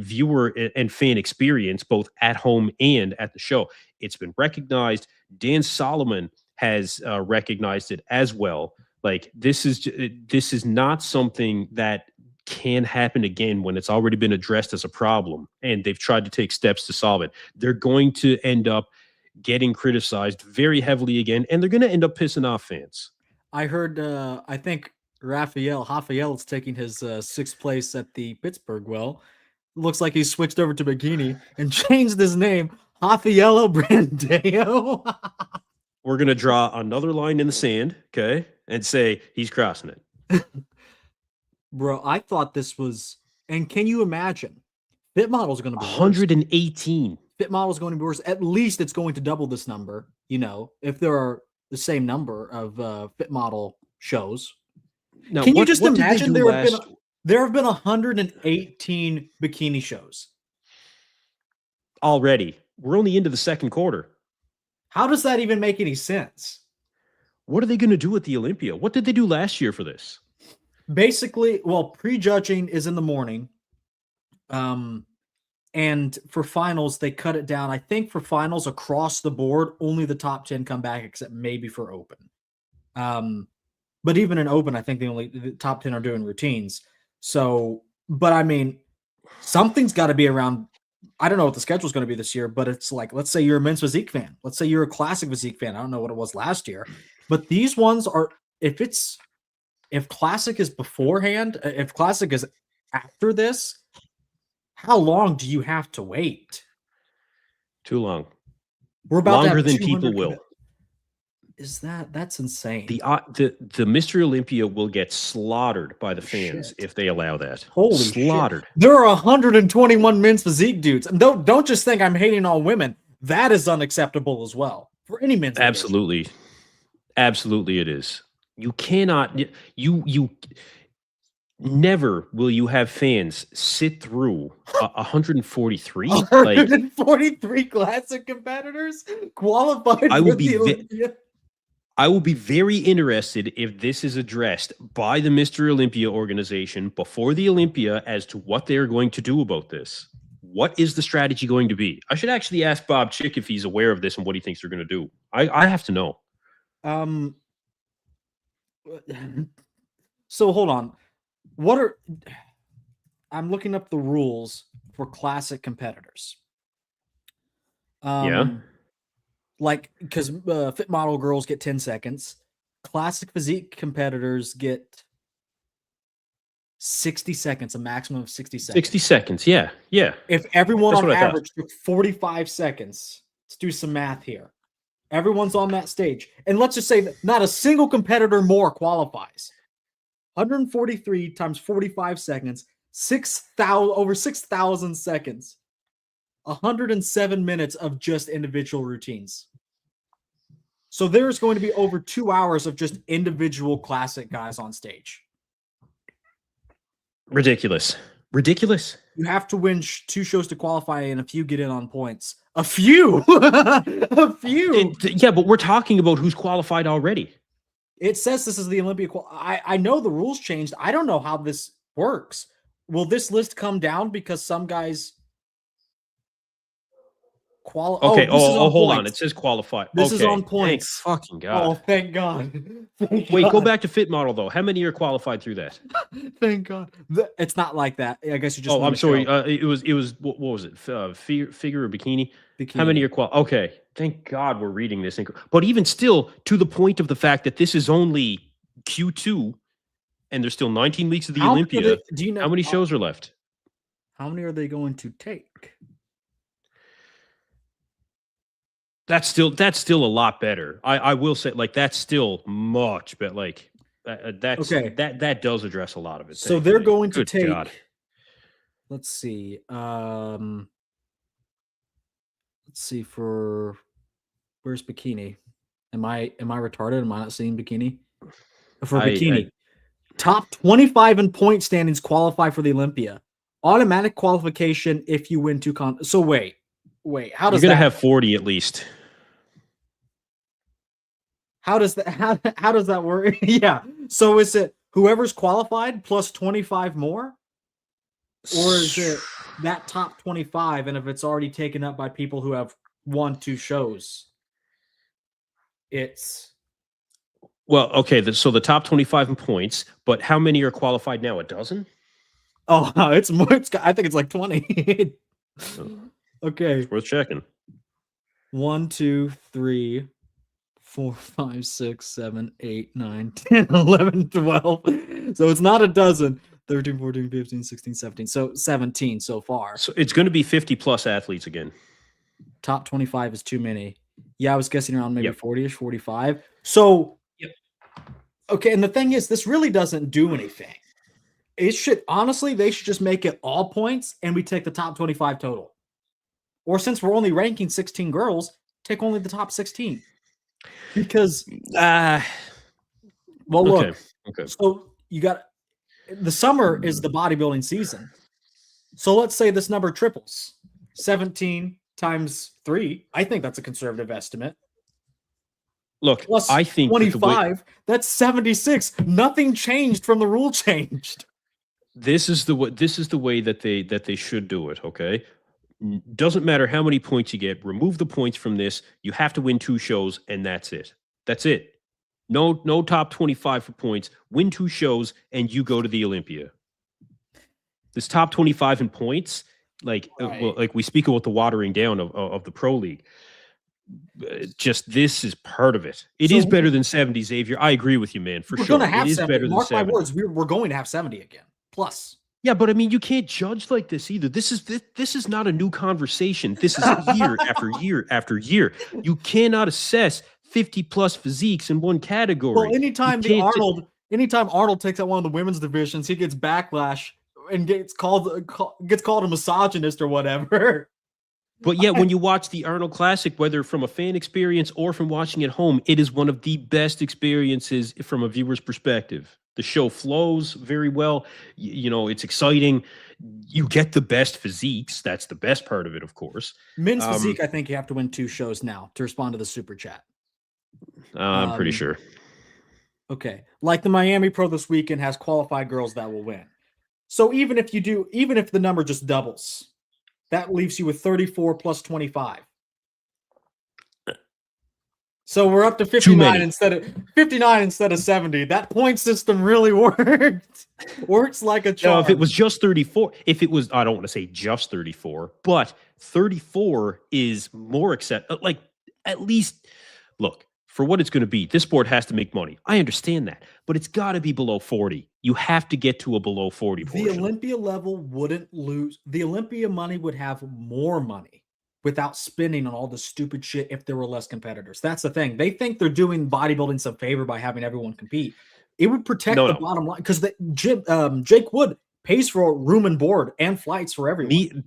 viewer and fan experience, both at home and at the show. It's been recognized. Dan Solomon has recognized it as well. Like, this is not something that can happen again when it's already been addressed as a problem and they've tried to take steps to solve it. They're going to end up getting criticized very heavily again, and they're going to end up pissing off fans. I heard, I think Rafael is taking his 6th place at the Pittsburgh well. Looks like he switched over to bikini and changed his name, Rafael Brandeo. We're going to draw another line in the sand, okay, and say he's crossing it. Bro, I thought this was, and can you imagine? Fit Model is going to be 118. Fit Model is going to be worse. At least it's going to double this number, if there are the same number of Fit Model shows. Now, can you just imagine there have been 118 bikini shows already? We're only into the second quarter. How does that even make any sense? What are they going to do at the Olympia? What did they do last year for this? Basically, well, prejudging is in the morning. And for finals, they cut it down. I think for finals across the board, only the top 10 come back, except maybe for open. But even in open, I think the top 10 are doing routines. So, but I mean, something's got to be around. I don't know what the schedule is going to be this year, but it's like, let's say you're a men's physique fan. Let's say you're a classic physique fan. I don't know what it was last year, but these ones are, if classic is beforehand, if classic is after this, how long do you have to wait? Too long. We're about longer than people will. Is that's insane? The Mr. Olympia will get slaughtered by the fans if they allow that. Holy slaughtered! Shit. There are 121 men's physique dudes. And don't just think I'm hating all women. That is unacceptable as well for any men's. Absolutely, absolutely, it is. You cannot. You never will you have fans sit through 143. 143 classic competitors qualified. I will be. I will be very interested if this is addressed by the Mr. Olympia organization before the Olympia as to what they're going to do about this. What is the strategy going to be? I should actually ask Bob Chick if he's aware of this and what he thinks they're going to do. I have to know. So hold on. I'm looking up the rules for classic competitors. Yeah. Like, because fit model girls get 10 seconds. Classic physique competitors get 60 seconds, a maximum of 60 seconds. 60 seconds, yeah. If everyone That's on what I thought. average took 45 seconds, let's do some math here. Everyone's on that stage. And let's just say that not a single competitor more qualifies. 143 times 45 seconds, 6,000 over 6,000 seconds. 107 minutes of just individual routines. So there's going to be over 2 hours of just individual classic guys on stage. Ridiculous. You have to win 2 shows to qualify, and a few get in on points. A few. A few. Yeah, but we're talking about who's qualified already. It says this is the Olympia. I know the rules changed. I don't know how this works. Will this list come down because some guys Okay. Hold on. It says qualified. This is on points. Thank fucking God. Oh, thank God. Wait, go back to fit model though. How many are qualified through that? Thank God. It's not like that. I guess you just. Oh, I'm sorry. It was what was it? Figure or bikini? How many are qualified? Okay. Thank God we're reading this. But even still, to the point of the fact that this is only Q2, and there's still 19 weeks of the Olympia. Do you know how many shows are left? How many are they going to take? That's still a lot better. I will say, like, that's still much, but like that's okay. That does address a lot of it. So they're going to take. God. Let's see. Let's see for where's bikini? Am I retarded? Am I not seeing bikini? For bikini, top 25 in point standings qualify for the Olympia. Automatic qualification if you win 2 So wait. How does you're gonna that have 40 at least? How does that how does that work? Yeah. So is it whoever's qualified plus 25 more? Or is it that top 25, and if it's already taken up by people who have 1-2 shows, it's okay. So the top 25 in points, but how many are qualified now? A dozen? Oh, it's more. I think it's like 20. Okay, it's worth checking. 1, 2, 3, 4, 5, 6, 7, 8, 9, 10, 11, 12. So it's not a dozen. 13, 14, 15, 16, 17. So 17 so far. So it's going to be 50 plus athletes again. Top 25 is too many. Yeah, I was guessing around maybe 40-ish, 45. So, okay, and the thing is, this really doesn't do anything. It should, honestly, they should just make it all points, and we take the top 25 total. Or since we're only ranking 16 girls, take only the top 16. Because, well, look, okay. So you got, the summer is the bodybuilding season. So let's say this number triples. 17 times 3. I think that's a conservative estimate. Look, plus I think 25, that's 76. Nothing changed from the rule changed. This is the way that they should do it, okay? Doesn't matter how many points you get. Remove the points from this. You have to win 2 shows, and that's it. That's it. No top 25 for points. Win 2 shows, and you go to the Olympia. This top 25 in points, like we speak about the watering down of the Pro League. Just this is part of it. It is better than 70, Xavier. I agree with you, man. For sure, we're going to have 70. Mark my 70. words. We're going to have 70 again. Plus. Yeah, but I mean, you can't judge like this either. This is not a new conversation. This is year after year after year. You cannot assess 50 plus physiques in one category. Well, anytime Arnold takes out one of the women's divisions, he gets backlash and gets called a misogynist or whatever. But yet, when you watch the Arnold Classic, whether from a fan experience or from watching at home, it is one of the best experiences from a viewer's perspective. The show flows very well. You know, it's exciting. You get the best physiques. That's the best part of it, of course. Men's physique, I think you have to win 2 shows now to respond to the super chat. I'm pretty sure. Okay. Like the Miami Pro this weekend has qualified girls that will win. So even if the number just doubles, that leaves you with 34 plus 25. So we're up to 59 instead of 59 instead of 70. That point system really worked. Works like a charm. No, if it was just 34, I don't want to say just 34, but 34 is more like at least look, for what it's going to be, this sport has to make money. I understand that, but it's got to be below 40. You have to get to a below 40 portion. The Olympia level wouldn't lose. The Olympia money would have more money without spending on all the stupid shit if there were less competitors. That's the thing. They think they're doing bodybuilding some favor by having everyone compete. It would protect the bottom line because Jake Wood pays for room and board and flights for everyone.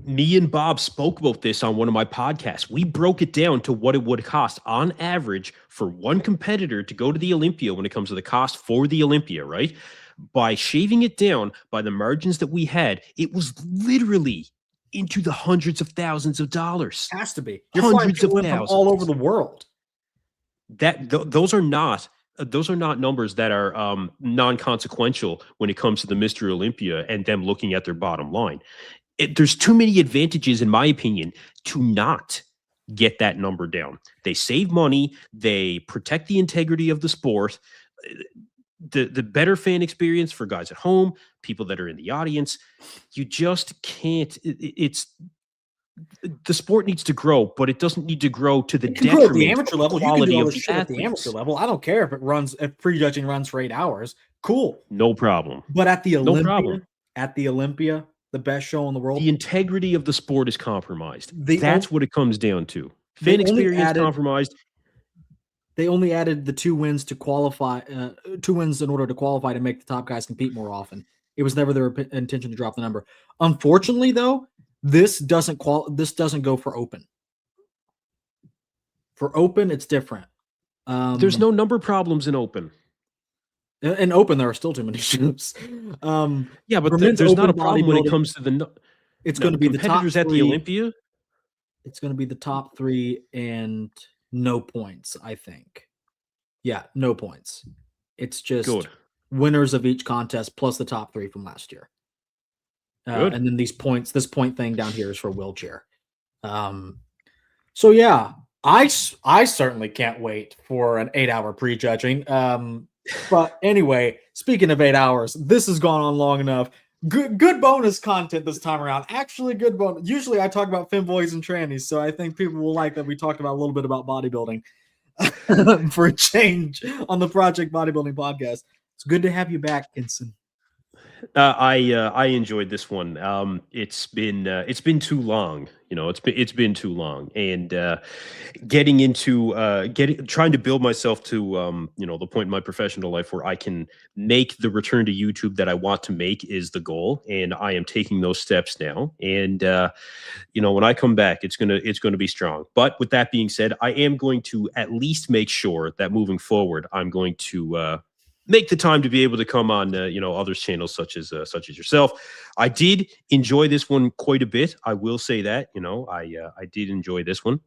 Me and Bob spoke about this on one of my podcasts. We broke it down to what it would cost on average for one competitor to go to the Olympia when it comes to the cost for the Olympia, right? By shaving it down by the margins that we had, it was literally into the hundreds of thousands of dollars. Has to be. You're hundreds of thousands from all over the world. Those are not numbers that are non-consequential when it comes to the Mr. Olympia and them looking at their bottom line. There's too many advantages, in my opinion, to not get that number down. They save money. They protect the integrity of the sport. The better fan experience for guys at home, people that are in the audience. You just can't. The sport needs to grow, but it doesn't need to grow to the detriment at the amateur level. You can do all this shit at the athletes. amateur level. I don't care if prejudging runs for 8 hours. Cool, no problem. But at the Olympia, the best show in the world, the integrity of the sport is compromised. That's what it comes down to. Fan experience compromised. They only added the 2 wins to qualify, 2 wins in order to qualify to make the top guys compete more often. It was never their intention to drop the number. Unfortunately, though, this doesn't go for open. For open, it's different. There's no number problems in open. In open, there are still too many shows. Yeah, but there's not a problem when it comes to the. It's going to be the top competitors at the Olympia. It's going to be the top 3 and no points, I think. Yeah, no points. It's just winners of each contest plus the top 3 from last year. And then this point thing down here is for wheelchair. So yeah, I certainly can't wait for an 8-hour prejudging. But anyway, speaking of 8 hours, this has gone on long enough. Good bonus content this time around. Actually, good bonus. Usually I talk about femboys and trannies, so I think people will like that we talked about a little bit about bodybuilding for a change on the Project Bodybuilding podcast. It's good to have you back, Kinson. I enjoyed this one. It's been too long. It's been too long, and trying to build myself to the point in my professional life where I can make the return to YouTube that I want to make is the goal, and I am taking those steps now. And when I come back, it's gonna be strong. But with that being said, I am going to at least make sure that moving forward, I'm going to make the time to be able to come on, others' channels such as yourself. I did enjoy this one quite a bit. I will say that, I did enjoy this one.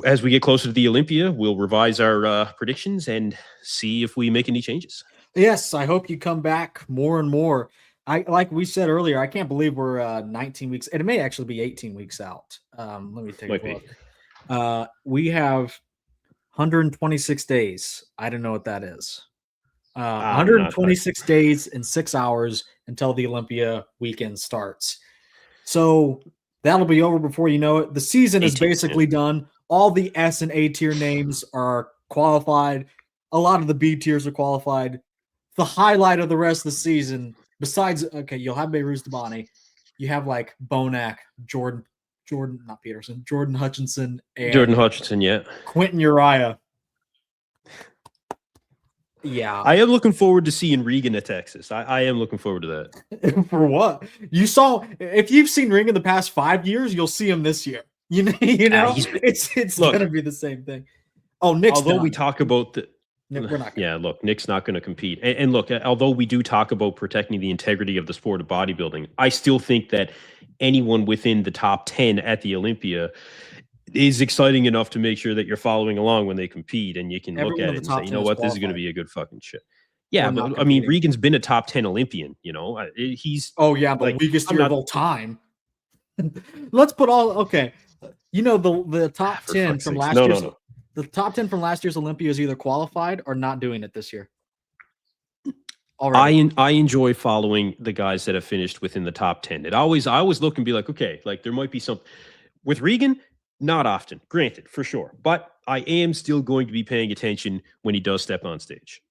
As we get closer to the Olympia, we'll revise our predictions and see if we make any changes. Yes, I hope you come back more and more. Like we said earlier, I can't believe we're 19 weeks. It may actually be 18 weeks out. Let me take a look. We have 126 days. I don't know what that is. 126 days and 6 hours until the Olympia weekend starts. So that'll be over before you know it. The season is basically done. All the S and A tier names are qualified. A lot of the B tiers are qualified. The highlight of the rest of the season, besides, you'll have Beirut Dabani. You have like Bonac, Jordan Hutchinson, and Jordan Hutchinson, yeah. Quentin Uriah. Yeah. I am looking forward to seeing Regan at Texas. I am looking forward to that. For what? If you've seen Regan the past 5 years, you'll see him this year. It's going to be the same thing. Oh, Nick's although done. We talk about we're not gonna. Yeah, look, Nick's not going to compete. And look, although we do talk about protecting the integrity of the sport of bodybuilding, I still think that anyone within the top 10 at the Olympia is exciting enough to make sure that you're following along when they compete, and you can look Everyone at in it the and top say, you 10 know is what, this is going to qualified. be a good fucking shit. Yeah, Or not but I mean, competing. Regan's been a top 10 Olympian. You know, he's Oh yeah, the like, weakest I'm year of not- all time. Let's put all okay. You know the top for 10 fuck's from sakes. last No, year's no. the top 10 from last year's Olympia is either qualified or not doing it this year. Already. I enjoy following the guys that have finished within the top 10. I always look and be like, okay, like there might be some with Regan. Not often, granted, for sure, but I am still going to be paying attention when he does step on stage.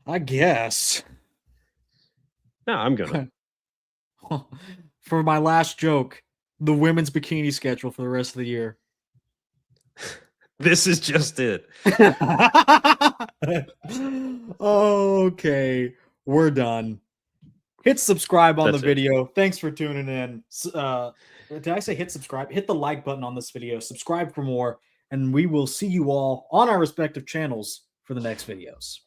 I guess. No, I'm gonna. For my last joke, the women's bikini schedule for the rest of the year. This is just it. Okay, we're done. Hit subscribe on That's the it. video. Thanks for tuning in. Did I say hit subscribe? Hit the like button on this video. Subscribe for more, and we will see you all on our respective channels for the next videos.